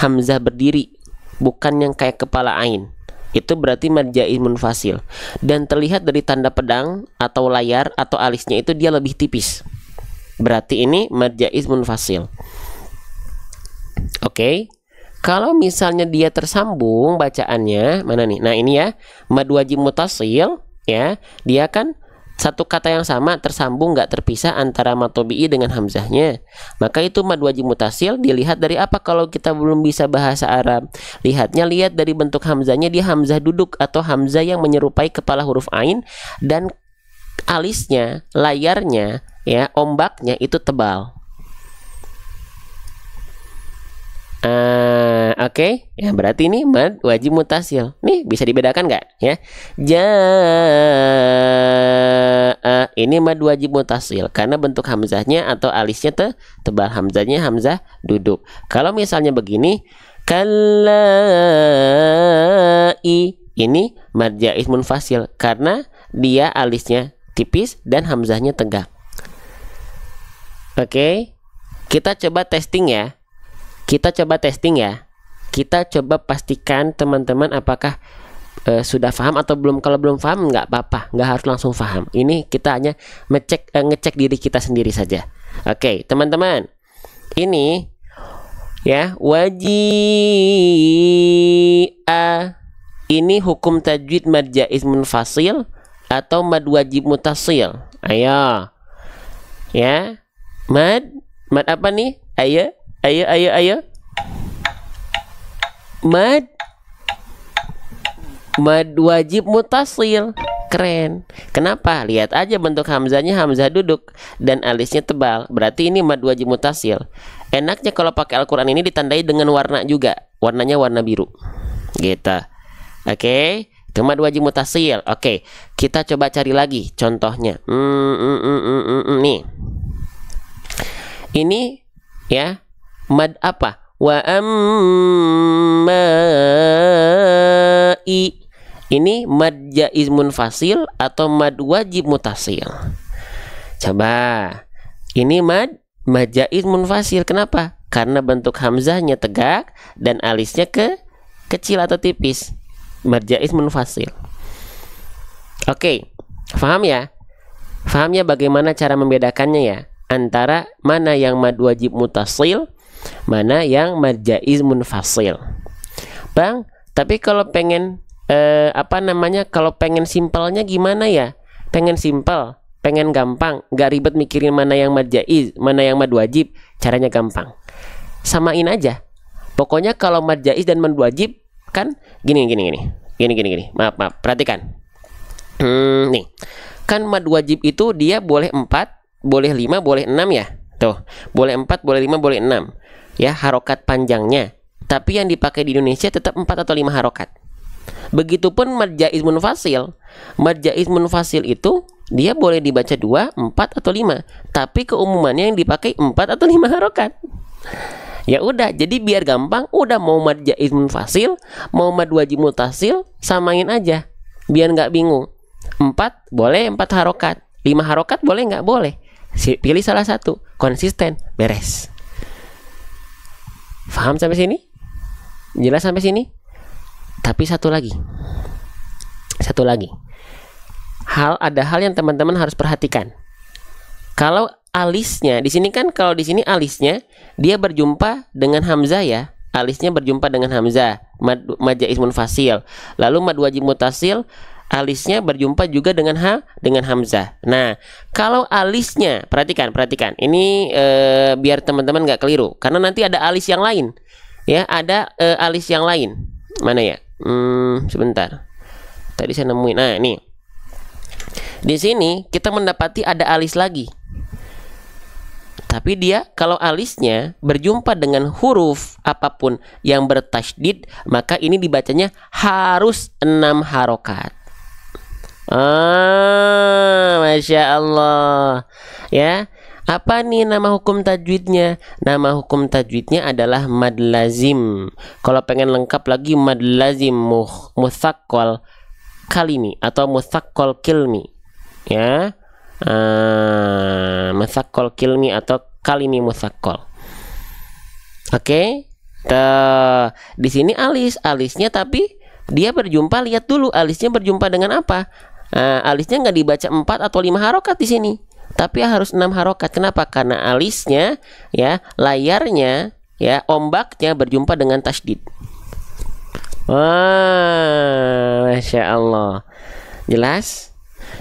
Speaker 1: hamzah berdiri, bukan yang kayak kepala ain. Itu berarti mad jaiz munfasil. Dan terlihat dari tanda pedang atau layar atau alisnya itu dia lebih tipis. Berarti ini mad jaiz munfasil. Oke. Kalau misalnya dia tersambung bacaannya, mana nih? Nah, ini ya, mad wajib mutasil ya. Dia kan satu kata yang sama tersambung, nggak terpisah antara mad tabi'i dengan hamzahnya. Maka itu mad wajib mutasil. Dilihat dari apa kalau kita belum bisa bahasa Arab? Lihat dari bentuk hamzahnya, dia hamzah duduk atau hamzah yang menyerupai kepala huruf ain, dan alisnya, layarnya ya, ombaknya itu tebal. Oke. Ya, berarti ini mad wajib mutasil. Nih, bisa dibedakan nggak ya? Ini mad wajib mutasil karena bentuk hamzahnya atau alisnya tebal, hamzahnya hamzah duduk. Kalau misalnya begini, kallai, ini mad jaiz munfasil karena dia alisnya tipis dan hamzahnya tegak. Oke. Kita coba testing ya. Kita coba pastikan teman-teman apakah sudah paham atau belum. Kalau belum paham nggak apa-apa, nggak harus langsung paham. Ini kita hanya ngecek diri kita sendiri saja. Oke, teman-teman. Ini ya, waji'a. Ini hukum tajwid mad jaiz munfasil atau mad wajib mutasil? Ayo. Ya. Mad apa nih? Ayo. Mad wajib mutasil. Keren. Kenapa? Lihat aja bentuk hamzahnya hamzah duduk dan alisnya tebal. Berarti ini mad wajib mutasil. Enaknya kalau pakai Al-Quran ini ditandai dengan warna juga. Warnanya warna biru. Gitu. Oke. Itu mad wajib mutasil. Oke. Kita coba cari lagi contohnya. Nih. Ini ya, mad apa? Wa ammai. Ini mad jaiz munfasil atau mad wajib mutasil? Coba. Ini mad jaiz munfasil. Kenapa? Karena bentuk hamzahnya tegak dan alisnya kecil atau tipis. Mad jaiz munfasil. Oke. Paham ya? Paham ya bagaimana cara membedakannya ya? Antara mana yang mad wajib mutasil, mana yang mad jaiz munfasil. Bang, tapi kalau pengen kalau pengen simpelnya gimana ya? Pengen simpel, pengen gampang, nggak ribet mikirin mana yang mad jaiz, mana yang mad wajib. Caranya gampang. Samain aja. Pokoknya kalau mad jaiz dan mad wajib kan gini. Maaf, perhatikan. Nih. Kan mad wajib itu dia boleh 4, boleh 5, boleh 6 ya. Tuh, boleh 4, boleh 5, boleh 6. Ya, harokat panjangnya. Tapi yang dipakai di Indonesia tetap 4 atau 5 harokat. Begitupun mad jaiz munfasil. Mad jaiz munfasil itu dia boleh dibaca 2, 4 atau 5. Tapi keumumannya yang dipakai 4 atau 5 harokat. Ya udah, jadi biar gampang, udah mau mad jaiz munfasil, mau mad wajib mutasil, samain aja. Biar nggak bingung. 4 boleh 4 harokat, 5 harokat boleh nggak? Boleh. Pilih salah satu, konsisten, beres. Paham sampai sini? Jelas sampai sini? Tapi satu lagi. Ada hal yang teman-teman harus perhatikan. Kalau alisnya di sini kan, kalau di sini alisnya dia berjumpa dengan hamzah ya. Alisnya berjumpa dengan hamzah, mad jaiz munfasil. Lalu mad wajib mutasil, alisnya berjumpa juga dengan hamzah. Nah, kalau alisnya, perhatikan. Ini biar teman-teman nggak keliru, karena nanti ada alis yang lain. Ya, ada alis yang lain. Mana ya? Sebentar. Tadi saya nemuin. Nah, ini. Di sini kita mendapati ada alis lagi. Tapi dia kalau alisnya berjumpa dengan huruf apapun yang bertasydid, maka ini dibacanya harus 6 harokat. Masya Allah. Ya, apa nih nama hukum tajwidnya? Nama hukum tajwidnya adalah mad lazim. Kalau pengen lengkap lagi, mad lazim mutsaqqal kalimi atau mutsaqqal kilmi. Ya. Mutsaqqal kilmi atau kalimi mutsaqqal. Oke. Di sini alisnya tapi dia berjumpa, lihat dulu alisnya berjumpa dengan apa? Alisnya nggak dibaca 4 atau 5 harokat di sini, tapi harus 6 harokat. Kenapa? Karena alisnya ya, layarnya ya, ombaknya berjumpa dengan tasydid. Masya Allah. Jelas?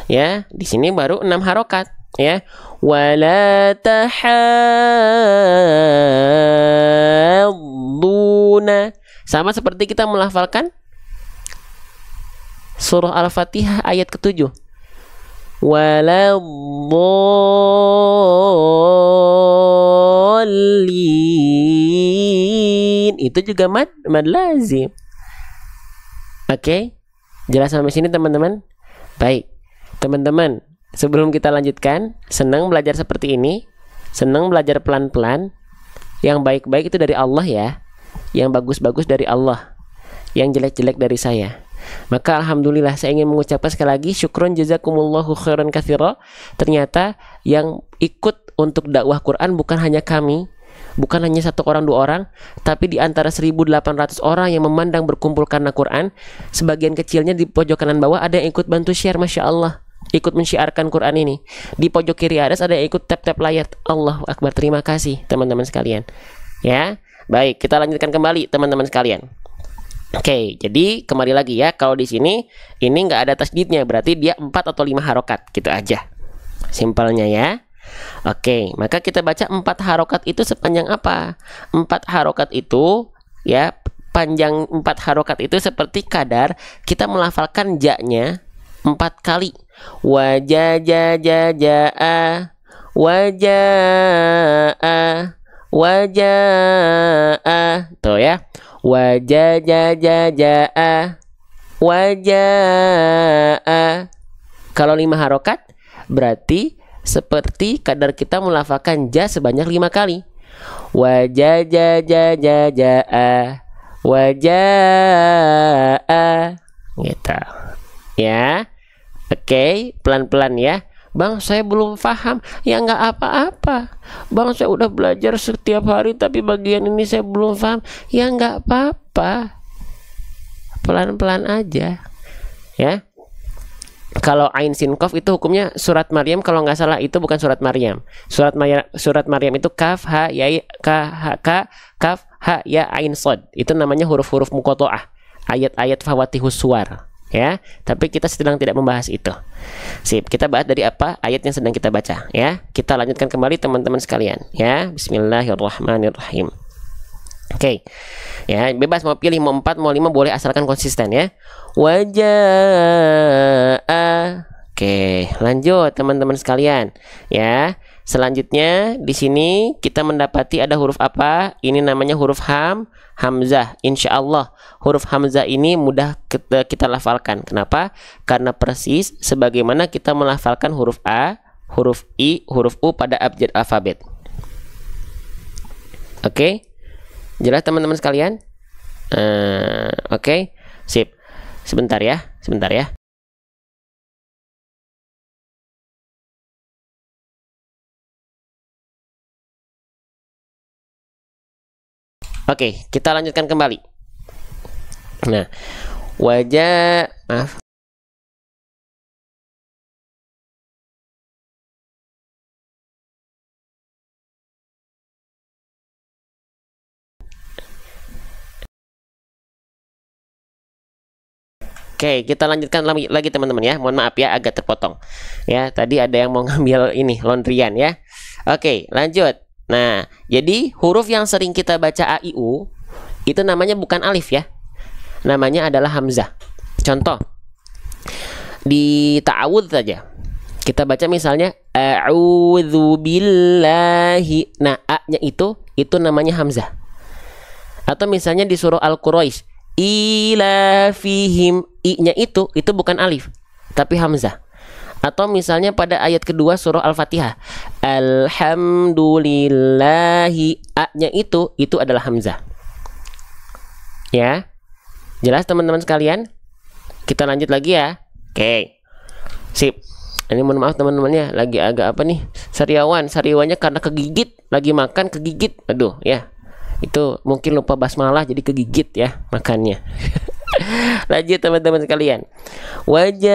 Speaker 1: Ya, di sini baru 6 harokat ya. Wala tahadduna. Sama seperti kita melafalkan surah Al-Fatihah ayat ke-7. Wala dhalin. Itu juga mad lazim. Oke? Jelas sampai sini teman-teman? Baik. Teman-teman, sebelum kita lanjutkan, senang belajar seperti ini, senang belajar pelan-pelan. Yang baik-baik itu dari Allah ya, yang bagus-bagus dari Allah, yang jelek-jelek dari saya. Maka alhamdulillah saya ingin mengucapkan sekali lagi syukron jazakumullahu khairan katsira. Ternyata yang ikut untuk dakwah Quran bukan hanya kami, bukan hanya 1 orang 2 orang, tapi di antara 1.800 orang yang memandang berkumpul karena Quran, sebagian kecilnya di pojok kanan bawah ada yang ikut bantu share, Masya Allah, ikut mensyiarkan Quran ini. Di pojok kiri atas ada yang ikut tap-tap layar. Allahu Akbar, terima kasih teman-teman sekalian. Ya, baik, kita lanjutkan kembali teman-teman sekalian. Oke, jadi kembali lagi ya, kalau di sini ini nggak ada tasydidnya, berarti dia 4 atau 5 harokat, gitu aja simpelnya ya. Oke, maka kita baca 4 harokat itu sepanjang apa? 4 harokat itu ya, panjang 4 harokat itu seperti kadar kita melafalkan ja-nya 4 kali. Wajajajaja'a, waja'a, waja'a. Tuh ya. Wajajajaja'a, waja'a. Kalau 5 harokat berarti seperti kadar kita melafalkan ja sebanyak 5 kali. Wajajajajaja'a, waja'a. Gitu. Ya. Oke, pelan-pelan ya. Bang, saya belum paham. Ya nggak apa-apa. Bang, saya udah belajar setiap hari, tapi bagian ini saya belum paham. Ya nggak apa-apa. Pelan-pelan aja. Ya. Kalau Ain Sin Qaf itu hukumnya surat Maryam, kalau nggak salah itu bukan surat Maryam. Surat Maryam itu kaf ha ya kaf ha ya ain sod. Itu namanya huruf-huruf muqatta'ah. Ayat-ayat fawatihus suwar. Ya, tapi kita sedang tidak membahas itu. Sip, kita bahas dari apa ayat yang sedang kita baca ya. Kita lanjutkan kembali teman-teman sekalian ya. Bismillahirrahmanirrahim. Oke. Ya, bebas mau pilih mau 4 mau 5 boleh asalkan konsisten ya. Wajaa. Oke, lanjut teman-teman sekalian. Ya. Selanjutnya di sini kita mendapati ada huruf apa? Ini namanya huruf hamzah. Insya Allah huruf hamzah ini mudah kita lafalkan. Kenapa? Karena persis sebagaimana kita melafalkan huruf A, huruf I, huruf U pada abjad alfabet. Oke, jelas teman-teman sekalian? Oke, sip. Sebentar ya. Oke, kita lanjutkan kembali. Nah, maaf. Oke, kita lanjutkan lagi teman-teman ya. Mohon maaf ya agak terpotong. Ya, tadi ada yang mau ngambil ini laundryan ya. Oke, lanjut. Nah, jadi huruf yang sering kita baca A, I, U itu namanya bukan alif ya. Namanya adalah hamzah. Contoh di ta'awudz saja. Kita baca misalnya a'udzu billahi. Nah, A-nya itu namanya hamzah. Atau misalnya di surah Al-Quraisy, ila fihim, I-nya itu bukan alif, tapi hamzah. Atau misalnya pada ayat kedua surah Al-Fatihah, alhamdulillahi, A-nya itu adalah hamzah. Ya, jelas teman-teman sekalian? Kita lanjut lagi ya. Oke, sip. Ini mohon maaf teman-temannya, lagi agak apa nih? Sariawannya karena kegigit, lagi makan kegigit. Aduh ya, itu mungkin lupa basmalah jadi kegigit ya makannya. Lanjut teman-teman sekalian. Wajaa.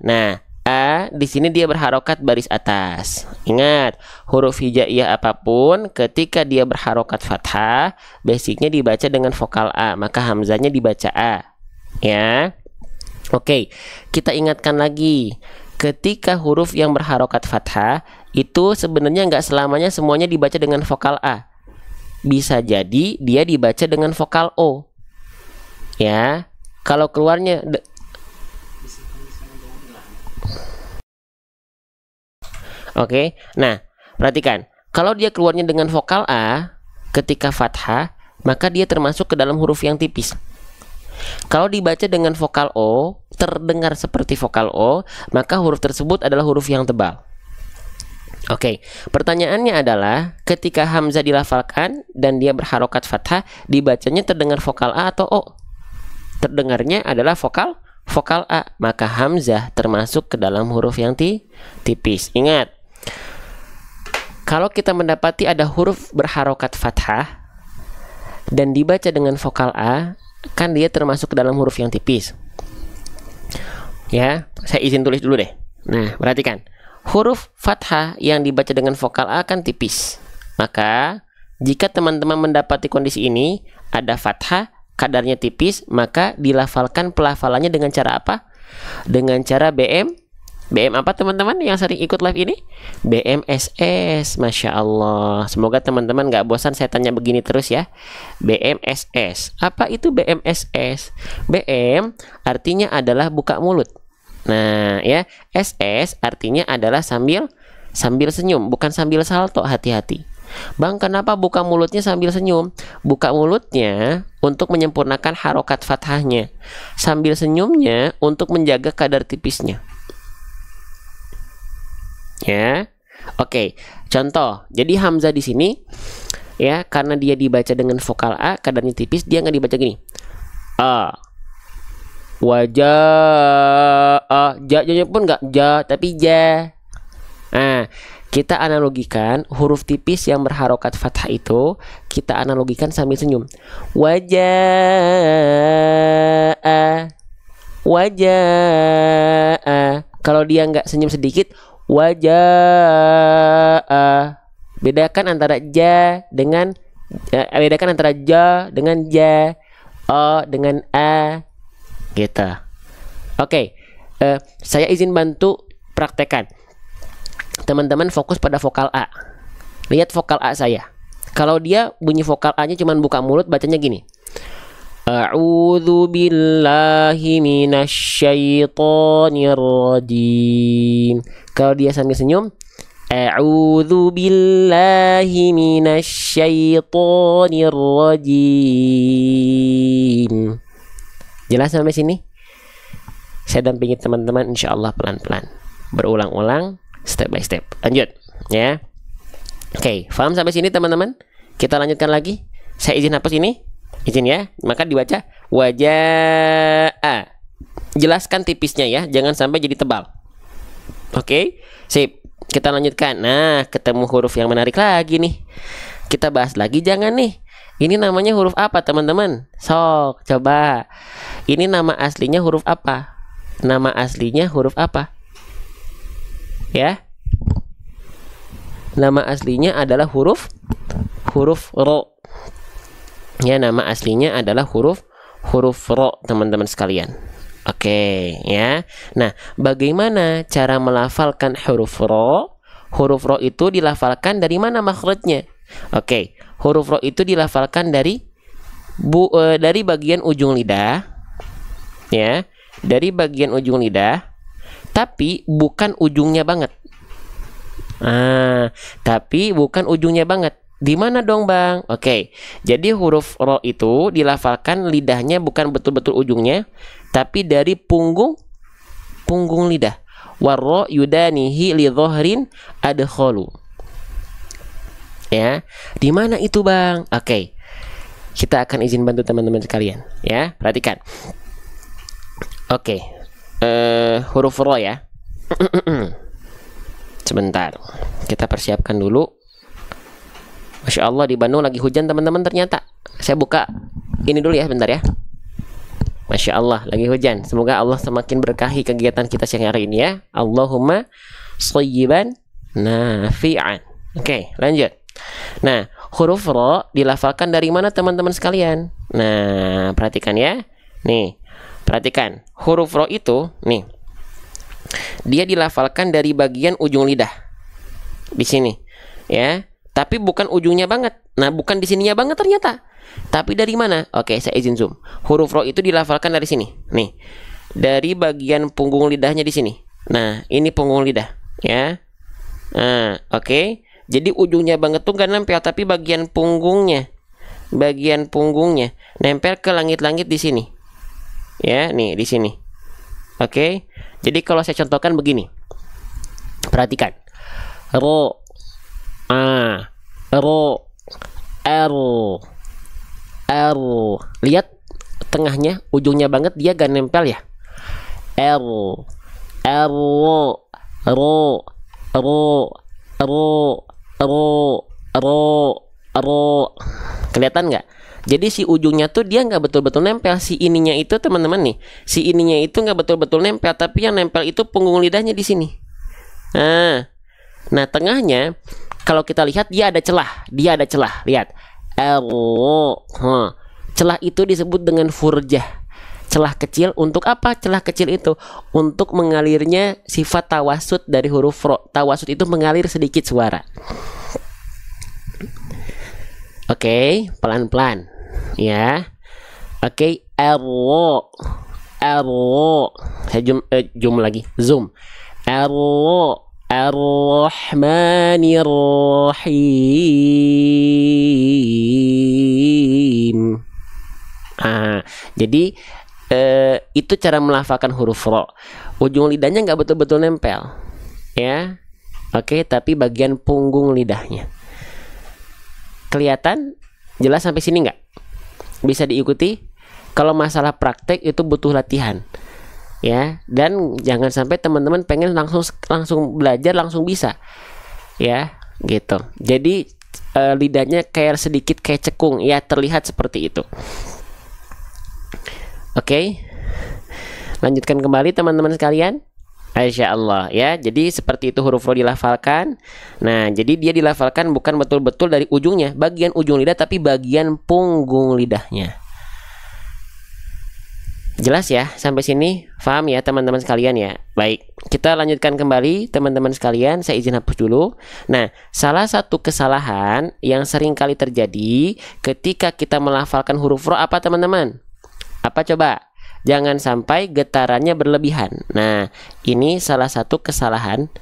Speaker 1: Nah, A di sini dia berharokat baris atas. Ingat, huruf hijaiyah apapun ketika dia berharokat fathah, basicnya dibaca dengan vokal A, maka hamzahnya dibaca A. Ya. Oke, kita ingatkan lagi. Ketika huruf yang berharokat fathah itu sebenarnya nggak selamanya semuanya dibaca dengan vokal A. Bisa jadi dia dibaca dengan vokal O. Ya, kalau keluarnya Oke, nah perhatikan, kalau dia keluarnya dengan vokal A ketika fathah, maka dia termasuk ke dalam huruf yang tipis. Kalau dibaca dengan vokal O, terdengar seperti vokal O, maka huruf tersebut adalah huruf yang tebal. Oke, pertanyaannya adalah ketika hamzah dilafalkan dan dia berharokat fathah, dibacanya terdengar vokal A atau O? Terdengarnya adalah vokal A, maka hamzah termasuk ke dalam huruf yang tipis. Ingat, kalau kita mendapati ada huruf berharokat fathah dan dibaca dengan vokal A, kan dia termasuk ke dalam huruf yang tipis. Ya, saya izin tulis dulu deh. Nah, perhatikan. Huruf fathah yang dibaca dengan vokal A kan tipis. Maka, jika teman-teman mendapati kondisi ini, ada fathah, kadarnya tipis, maka dilafalkan pelafalannya dengan cara apa? Dengan cara BM apa teman-teman yang sering ikut live ini? BMSS. Masya Allah. Semoga teman-teman gak bosan saya tanya begini terus ya. BMSS. Apa itu BMSS? BM artinya adalah buka mulut. Nah ya, SS artinya adalah sambil senyum, bukan sambil salto. Hati-hati. Bang, kenapa buka mulutnya sambil senyum? Buka mulutnya untuk menyempurnakan harokat fathahnya, sambil senyumnya untuk menjaga kadar tipisnya. Ya, oke. Contoh, jadi hamzah di sini, ya, karena dia dibaca dengan vokal A, kadarnya tipis, dia nggak dibaca gini. A, wajah, ja-nya pun nggak ja, tapi ja. Nah, kita analogikan huruf tipis yang berharokat fathah itu, kita analogikan sambil senyum. Wajah. Kalau dia nggak senyum sedikit, wajah. Bedakan antara ja dengan ja, o dengan a, gitu. Oke, saya izin bantu praktekan. Teman-teman fokus pada vokal A. Lihat vokal A saya. Kalau dia bunyi vokal A-nya cuman buka mulut, bacanya gini. A'udzu billahi minasyaitonir rajim. Kalau dia sambil senyum, A'udzu billahi minasyaitonir rajim. Jelas sampai sini? Saya dampingi teman-teman insyaallah pelan-pelan. Berulang-ulang, step by step. Lanjut, ya. Oke, paham sampai sini teman-teman? Kita lanjutkan lagi. Saya izin hapus ini. Izin ya. Maka dibaca wajaa. Jelaskan tipisnya ya, jangan sampai jadi tebal. Oke, sip. Kita lanjutkan. Nah, ketemu huruf yang menarik lagi nih. Kita bahas lagi jangan nih. Ini namanya huruf apa teman-teman? Sok, coba. Ini nama aslinya huruf apa? Nama aslinya huruf apa? Ya. Nama aslinya adalah huruf ro. Ya, nama aslinya adalah huruf ro, teman-teman sekalian. Oke, ya. Nah, bagaimana cara melafalkan huruf ro? Huruf ro itu dilafalkan dari mana makhrajnya? Oke, huruf ro itu dilafalkan dari bagian ujung lidah. Ya, dari bagian ujung lidah, tapi bukan ujungnya banget. Tapi bukan ujungnya banget. Di mana dong, Bang? Oke. Jadi huruf ro itu dilafalkan lidahnya bukan betul-betul ujungnya, tapi dari punggung lidah. Warro yudanihi li dhahrin adkhalu. Ya. Di mana itu, Bang? Oke. Kita akan izin bantu teman-teman sekalian, ya. Perhatikan. Oke. Huruf ro ya. Sebentar. Kita persiapkan dulu. Masya Allah, di Bandung lagi hujan teman-teman ternyata. Saya buka ini dulu ya, bentar ya. Masya Allah, lagi hujan. Semoga Allah semakin berkahi kegiatan kita siang hari ini ya. Allahumma shayyiban nafi'an. Oke, lanjut. Nah, huruf ro dilafalkan dari mana teman-teman sekalian? Nah, perhatikan ya. Nih, perhatikan. Huruf ro itu, nih, dia dilafalkan dari bagian ujung lidah. Di sini, ya. Tapi bukan ujungnya banget. Nah, bukan di sininya banget ternyata. Tapi dari mana? Oke, saya izin zoom. Huruf ro itu dilafalkan dari sini. Nih, dari bagian punggung lidahnya di sini. Nah, ini punggung lidah, ya. Nah, oke. Jadi ujungnya banget tuh nggak nempel, tapi bagian punggungnya nempel ke langit-langit di sini. Ya, nih di sini. Oke. Jadi kalau saya contohkan begini. Perhatikan. Ro, a, ro, r, r. Lihat tengahnya, ujungnya banget dia gak nempel ya. R, r, ro, ro, ro. Kelihatan nggak? Jadi si ujungnya tuh dia nggak betul-betul nempel. Si ininya itu teman-teman nih, si ininya itu nggak betul-betul nempel, tapi yang nempel itu punggung lidahnya di sini. Nah, tengahnya kalau kita lihat dia ada celah. Lihat. Celah itu disebut dengan furjah. Celah kecil untuk apa? Celah kecil itu untuk mengalirnya sifat tawasud dari huruf ro. Tawasud itu mengalir sedikit suara. Oke, pelan-pelan. Ya. Oke, ro. Saya zoom lagi. Zoom. Ro. Ar-Rahmanir-Rahim. Jadi itu cara melafalkan huruf ro. Ujung lidahnya nggak betul-betul nempel, ya. Oke, tapi bagian punggung lidahnya. Kelihatan? Jelas sampai sini nggak? Bisa diikuti? Kalau masalah praktek itu butuh latihan, ya. Dan jangan sampai teman-teman pengen langsung belajar langsung bisa, ya, gitu. Jadi lidahnya kayak sedikit kayak cekung, ya, terlihat seperti itu. Oke, lanjutkan kembali teman-teman sekalian. Masya Allah, ya. Jadi seperti itu huruf ro dilafalkan. Nah, jadi dia dilafalkan bukan betul-betul dari ujungnya, bagian ujung lidah, tapi bagian punggung lidahnya. Jelas ya, sampai sini paham ya teman-teman sekalian ya. Baik, kita lanjutkan kembali teman-teman sekalian, saya izin hapus dulu. Nah, salah satu kesalahan yang sering kali terjadi ketika kita melafalkan huruf ro apa teman-teman? Apa coba? Jangan sampai getarannya berlebihan. Nah, ini salah satu kesalahan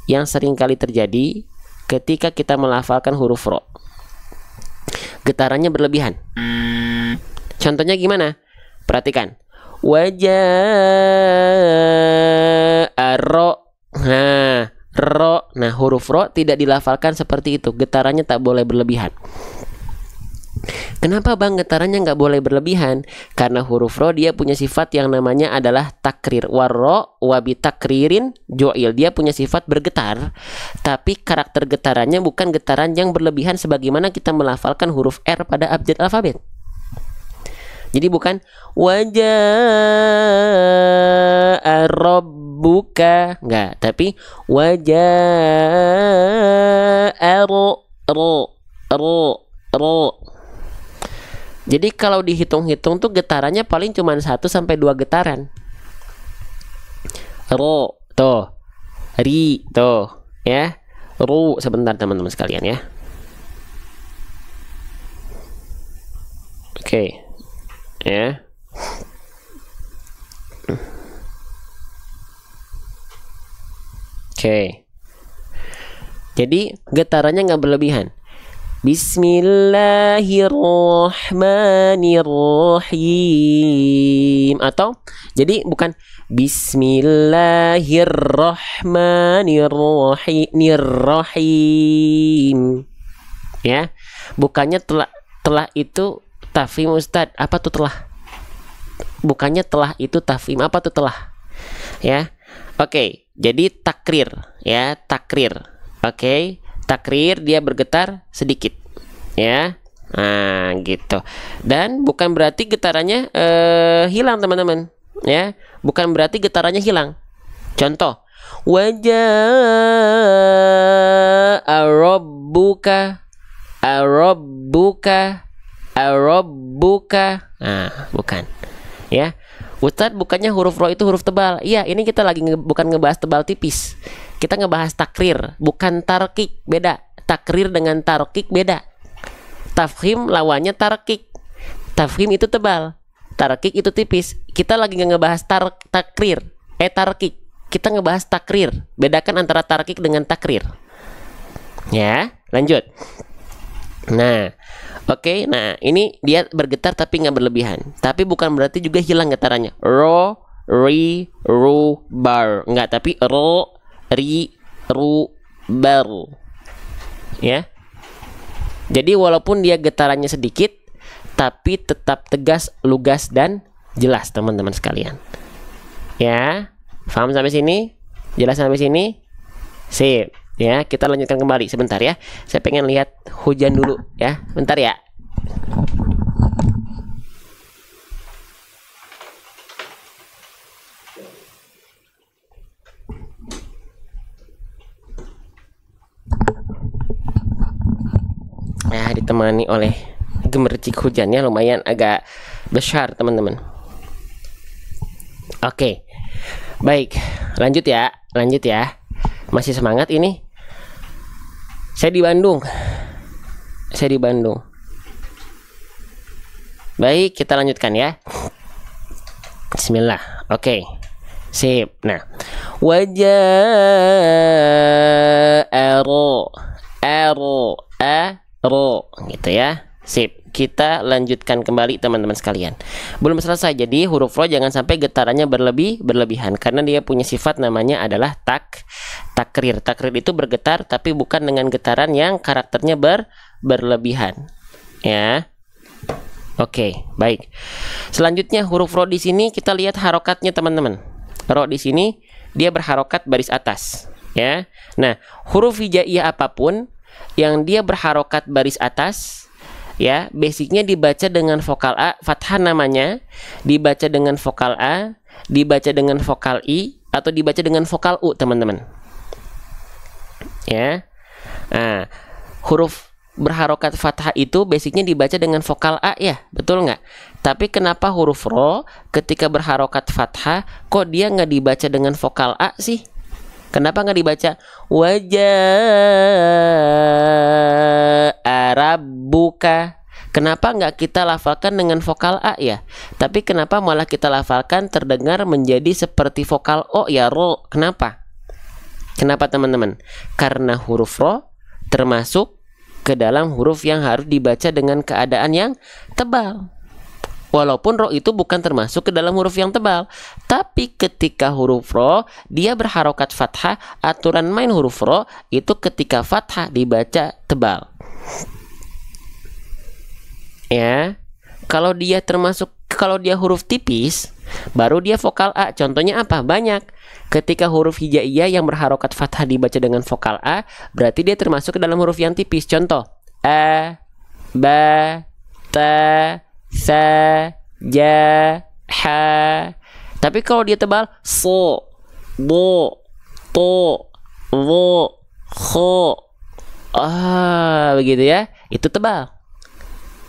Speaker 1: yang sering kali terjadi ketika kita melafalkan huruf ro. Getarannya berlebihan. Contohnya gimana? Perhatikan. Wajah ro. Nah, ro. Nah, huruf ro tidak dilafalkan seperti itu. Getarannya tak boleh berlebihan. Kenapa bang getarannya nggak boleh berlebihan? Karena huruf ro dia punya sifat yang namanya adalah takrir. Warro wabi takririn joil. Dia punya sifat bergetar. Tapi karakter getarannya bukan getaran yang berlebihan sebagaimana kita melafalkan huruf R pada abjad alfabet. Jadi bukan wajah rabbuka, enggak, tapi wajah ro. Jadi kalau dihitung-hitung tuh getarannya paling cuma 1 sampai 2 getaran. Ro, tuh. Ri, tuh, ya. Ru, sebentar teman-teman sekalian ya. Oke. Ya. Oke. Jadi getarannya nggak berlebihan. Bismillahirrahmanirrahim. Atau jadi bukan Bismillahirrahmanirrahim. Ya. Bukannya telah itu tafhim Ustadz. Apa tuh telah? Bukannya telah itu tafhim. Apa tuh telah? Ya. Oke, jadi takrir ya, takrir. Oke, takrir dia bergetar sedikit. Ya. Nah, gitu. Dan bukan berarti getarannya hilang teman-teman. Ya, bukan berarti getarannya hilang. Contoh, wajah rabbuka Rabbuka. Nah, bukan. Ya. Ustadz, bukannya huruf ro itu huruf tebal. Iya, ini kita lagi bukan ngebahas tebal tipis. Kita ngebahas takrir, bukan tarkik. Beda. Takrir dengan tarkik beda. Tafhim lawannya tarkik. Tafhim itu tebal. Tarkik itu tipis. Kita lagi ngebahas takrir. Tarkik. Kita ngebahas takrir. Bedakan antara tarkik dengan takrir. Ya, lanjut. Nah, oke, nah ini dia bergetar tapi nggak berlebihan. Tapi bukan berarti juga hilang getarannya. Ro, ri, ru, bar. Nggak, tapi ro, ri, ru, bar. Ya. Jadi walaupun dia getarannya sedikit, tapi tetap tegas, lugas, dan jelas teman-teman sekalian. Ya, paham sampai sini? Jelas sampai sini? Sip. Ya, kita lanjutkan kembali sebentar ya. Saya pengen lihat hujan dulu ya. Bentar ya. Ya, ditemani oleh gemercik hujannya lumayan agak besar teman-teman. Oke. Baik, lanjut ya. Lanjut ya. Masih semangat ini? Saya di Bandung. Baik, kita lanjutkan ya. Bismillah. Oke. Sip. Nah, wajah ero gitu ya. Sip. Kita lanjutkan kembali teman-teman sekalian. Belum selesai. Jadi huruf ro jangan sampai getarannya berlebihan karena dia punya sifat namanya adalah takrir. Takrir itu bergetar tapi bukan dengan getaran yang karakternya berlebihan. Ya. Oke, baik. Selanjutnya huruf ro di sini kita lihat harokatnya teman-teman. Ro di sini dia berharokat baris atas, ya. Nah, huruf hijaiyah apapun yang dia berharokat baris atas, ya, basicnya dibaca dengan vokal A, fathah namanya, dibaca dengan vokal A, dibaca dengan vokal I, atau dibaca dengan vokal U, teman-teman. Ya. Nah, huruf berharokat fathah itu basicnya dibaca dengan vokal A ya, betul nggak? Tapi kenapa huruf ro ketika berharokat fathah kok dia nggak dibaca dengan vokal A sih? Kenapa nggak dibaca wajah rabbuka? Kenapa nggak kita lafalkan dengan vokal A ya? Tapi kenapa malah kita lafalkan terdengar menjadi seperti vokal O ya, ro? Kenapa? Kenapa teman-teman? Karena huruf ro termasuk ke dalam huruf yang harus dibaca dengan keadaan yang tebal. Walaupun ro itu bukan termasuk ke dalam huruf yang tebal, tapi ketika huruf ro dia berharokat fathah, aturan main huruf ro itu ketika fathah dibaca tebal. Ya, kalau dia huruf tipis, baru dia vokal A. Contohnya apa? Banyak. Ketika huruf hijaiyah yang berharokat fathah dibaca dengan vokal A, berarti dia termasuk ke dalam huruf yang tipis. Contoh, a, ba, ta, sa, ja, ha. Tapi kalau dia tebal, so, bo, to, wo, kho. Begitu ya. Itu tebal.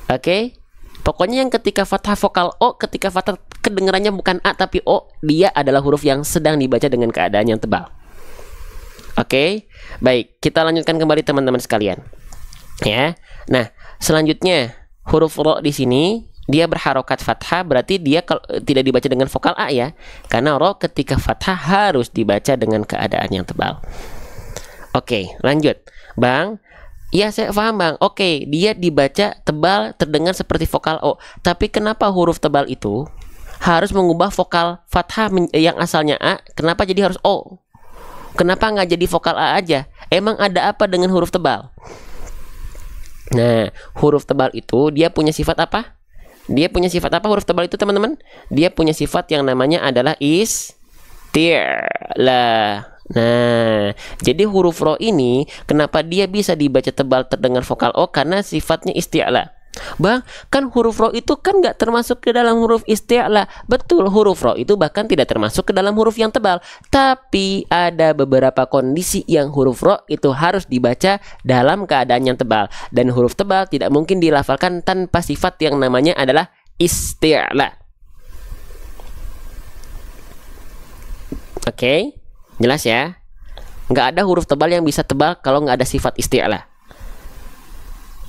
Speaker 1: Oke. Pokoknya yang ketika fathah vokal O, ketika fathah kedengarannya bukan A tapi O, dia adalah huruf yang sedang dibaca dengan keadaan yang tebal. Oke, baik, kita lanjutkan kembali teman-teman sekalian. Ya, nah selanjutnya huruf ro di sini dia berharokat fathah, berarti dia tidak dibaca dengan vokal A ya, karena ro ketika fathah harus dibaca dengan keadaan yang tebal. Oke, lanjut, Bang. Ya saya paham bang. Oke, dia dibaca tebal terdengar seperti vokal O. Tapi kenapa huruf tebal itu harus mengubah vokal fathah yang asalnya A? Kenapa jadi harus O? Kenapa nggak jadi vokal A aja? Emang ada apa dengan huruf tebal? Nah, huruf tebal itu dia punya sifat apa? Dia punya sifat apa huruf tebal itu teman-teman? Dia punya sifat yang namanya adalah isti'la. Nah, jadi huruf ro ini kenapa dia bisa dibaca tebal terdengar vokal O? Karena sifatnya isti'la. Bang, kan huruf ro itu kan nggak termasuk ke dalam huruf isti'la. Betul, huruf ro itu bahkan tidak termasuk ke dalam huruf yang tebal. Tapi ada beberapa kondisi yang huruf ro itu harus dibaca dalam keadaan yang tebal. Dan huruf tebal tidak mungkin dilafalkan tanpa sifat yang namanya adalah isti'la. Oke? Jelas ya? Nggak ada huruf tebal yang bisa tebal kalau nggak ada sifat isti'la.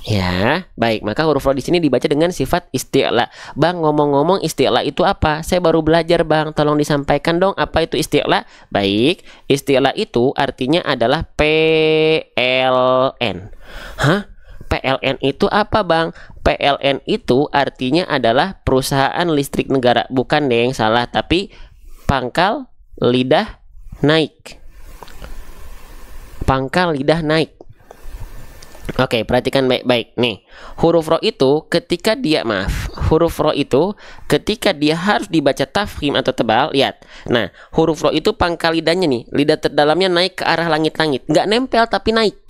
Speaker 1: Ya, baik. Maka huruf ro di sini dibaca dengan sifat isti'la. Bang, ngomong-ngomong isti'la itu apa? Saya baru belajar, Bang. Tolong disampaikan dong apa itu isti'la. Baik, isti'la itu artinya adalah PLN. Hah? PLN itu apa, Bang? PLN itu artinya adalah perusahaan listrik negara. Bukan deh yang salah, tapi pangkal lidah naik. Pangkal lidah naik. Oke, perhatikan baik-baik. Nih, huruf ro itu ketika dia harus dibaca tafkhim atau tebal, lihat. Nah, huruf ro itu pangkal lidahnya nih, lidah terdalamnya naik ke arah langit-langit. Nggak nempel tapi naik.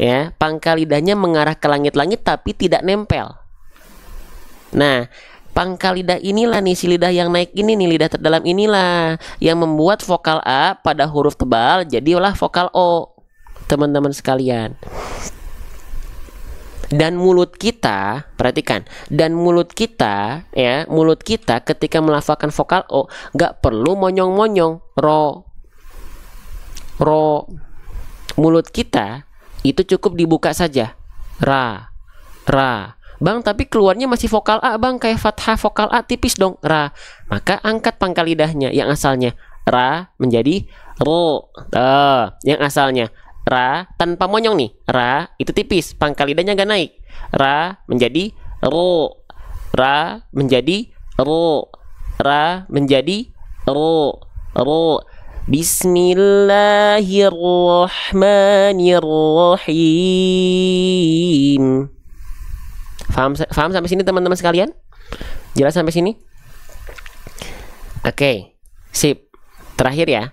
Speaker 1: Ya, pangkal lidahnya mengarah ke langit-langit tapi tidak nempel. Nah, pangkal lidah inilah nih, si lidah yang naik ini nih, lidah terdalam inilah yang membuat vokal A pada huruf tebal jadilah vokal O, teman-teman sekalian. Dan mulut kita, perhatikan, dan mulut kita ya, mulut kita ketika melafalkan vokal O gak perlu monyong-monyong, ro. Mulut kita itu cukup dibuka saja, ra. Bang, tapi keluarnya masih vokal A, Bang. Kayak fathah vokal A tipis dong, ra. Maka angkat pangkal lidahnya yang asalnya ra menjadi ro. Yang asalnya ra tanpa monyong nih, ra itu tipis, pangkal lidahnya gak naik. Ra menjadi ro. Ra menjadi ro. Ra menjadi ro. Bismillahirrahmanirrahim. Paham sampai sini teman-teman sekalian? Jelas sampai sini? Oke, sip. Terakhir ya,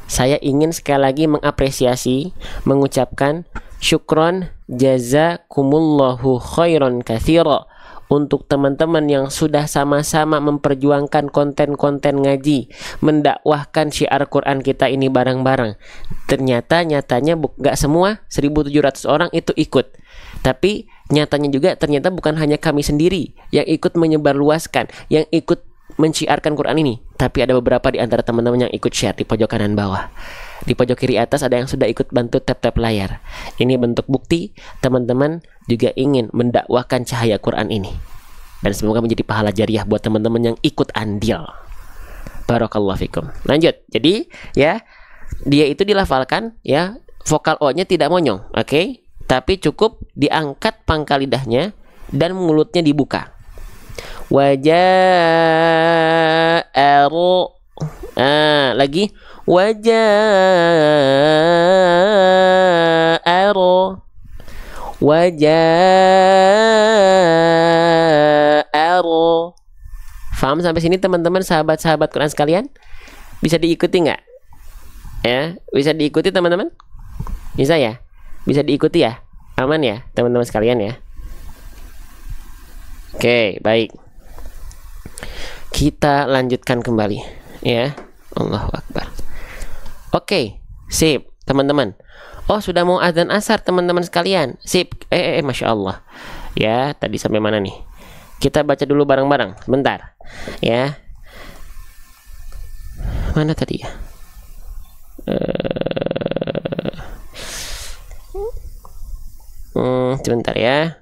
Speaker 1: saya ingin sekali lagi mengapresiasi, mengucapkan syukron jazakumullahu khairan katsira untuk teman-teman yang sudah sama-sama memperjuangkan konten-konten ngaji, mendakwahkan syiar Quran kita ini bareng-bareng. Ternyata nyatanya gak semua 1.700 orang itu ikut. Tapi nyatanya juga ternyata bukan hanya kami sendiri yang ikut menyebarluaskan, yang ikut menciarkan Quran ini, tapi ada beberapa di antara teman-teman yang ikut share di pojok kanan bawah. Di pojok kiri atas ada yang sudah ikut bantu tap-tap layar. Ini bentuk bukti teman-teman juga ingin mendakwahkan cahaya Quran ini. Dan semoga menjadi pahala jariah buat teman-teman yang ikut andil. Barakallahu fikum. Lanjut. Jadi ya, dia itu dilafalkan ya, vokal O-nya tidak monyong, oke? Tapi cukup diangkat pangkal lidahnya dan mulutnya dibuka. Waja'aru. Lagi waja'aru. Waja'aru. Paham sampai sini teman-teman, sahabat-sahabat Quran sekalian? Bisa diikuti nggak? Ya, bisa diikuti teman-teman? Bisa ya? Bisa diikuti ya? Aman ya teman-teman sekalian ya? Oke, baik. Kita lanjutkan kembali ya. Allahu Akbar. Oke, sip teman-teman. Oh, sudah mau azan asar teman-teman sekalian. Sip. Masya Allah. Ya, tadi sampai mana nih? Kita baca dulu bareng-bareng. Sebentar. Ya. Mana tadi ya? Sebentar ya.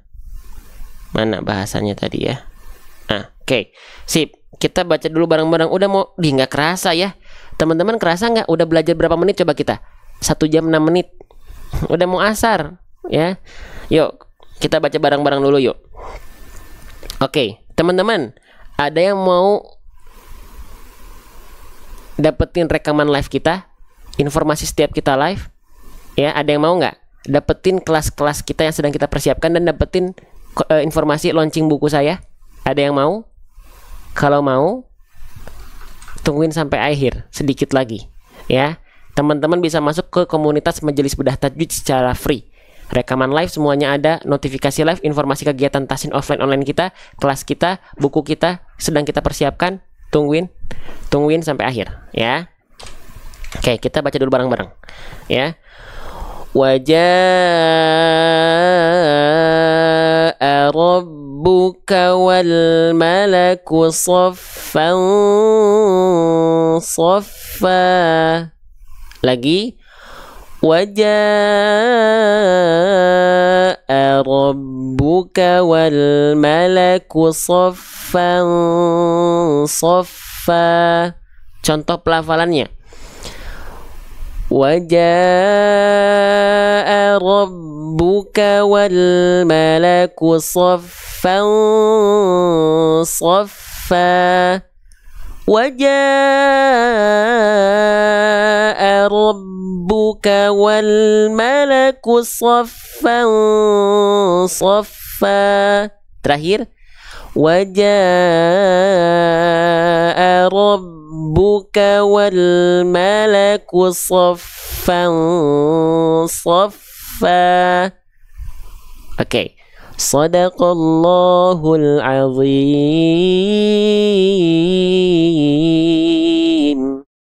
Speaker 1: Mana bahasanya tadi ya? Oke. Sip. Kita baca dulu bareng-bareng. Udah mau nggak kerasa ya. Teman-teman kerasa nggak? Udah belajar berapa menit coba kita? 1 jam 6 menit. Udah mau asar ya. Yuk, kita baca bareng-bareng dulu yuk. Oke, teman-teman, ada yang mau dapetin rekaman live kita? Informasi setiap kita live? Ya, ada yang mau nggak? Dapetin kelas-kelas kita yang sedang kita persiapkan dan dapetin informasi launching buku saya? Ada yang mau? Kalau mau, tungguin sampai akhir, sedikit lagi ya. Teman-teman bisa masuk ke komunitas Majelis Bedah Tajwid secara free. Rekaman live semuanya ada, notifikasi live, informasi kegiatan tahsin offline online kita, kelas kita, buku kita sedang kita persiapkan. Tungguin sampai akhir ya. Oke, kita baca dulu bareng-bareng ya. Waja'a rabbuka wal malaku saffan saffa. Lagi. Waja'a rabbuka wal malaku saffan saffa. Contoh pelafalannya. Waja'a rabbuka wal malaku saffan saffa. Waja'a rabbuka wal malaku saffan saffa. Terakhir. Waja'a rabbuka wal malaku saffan saffa. Oke. Sadaqallahul azim.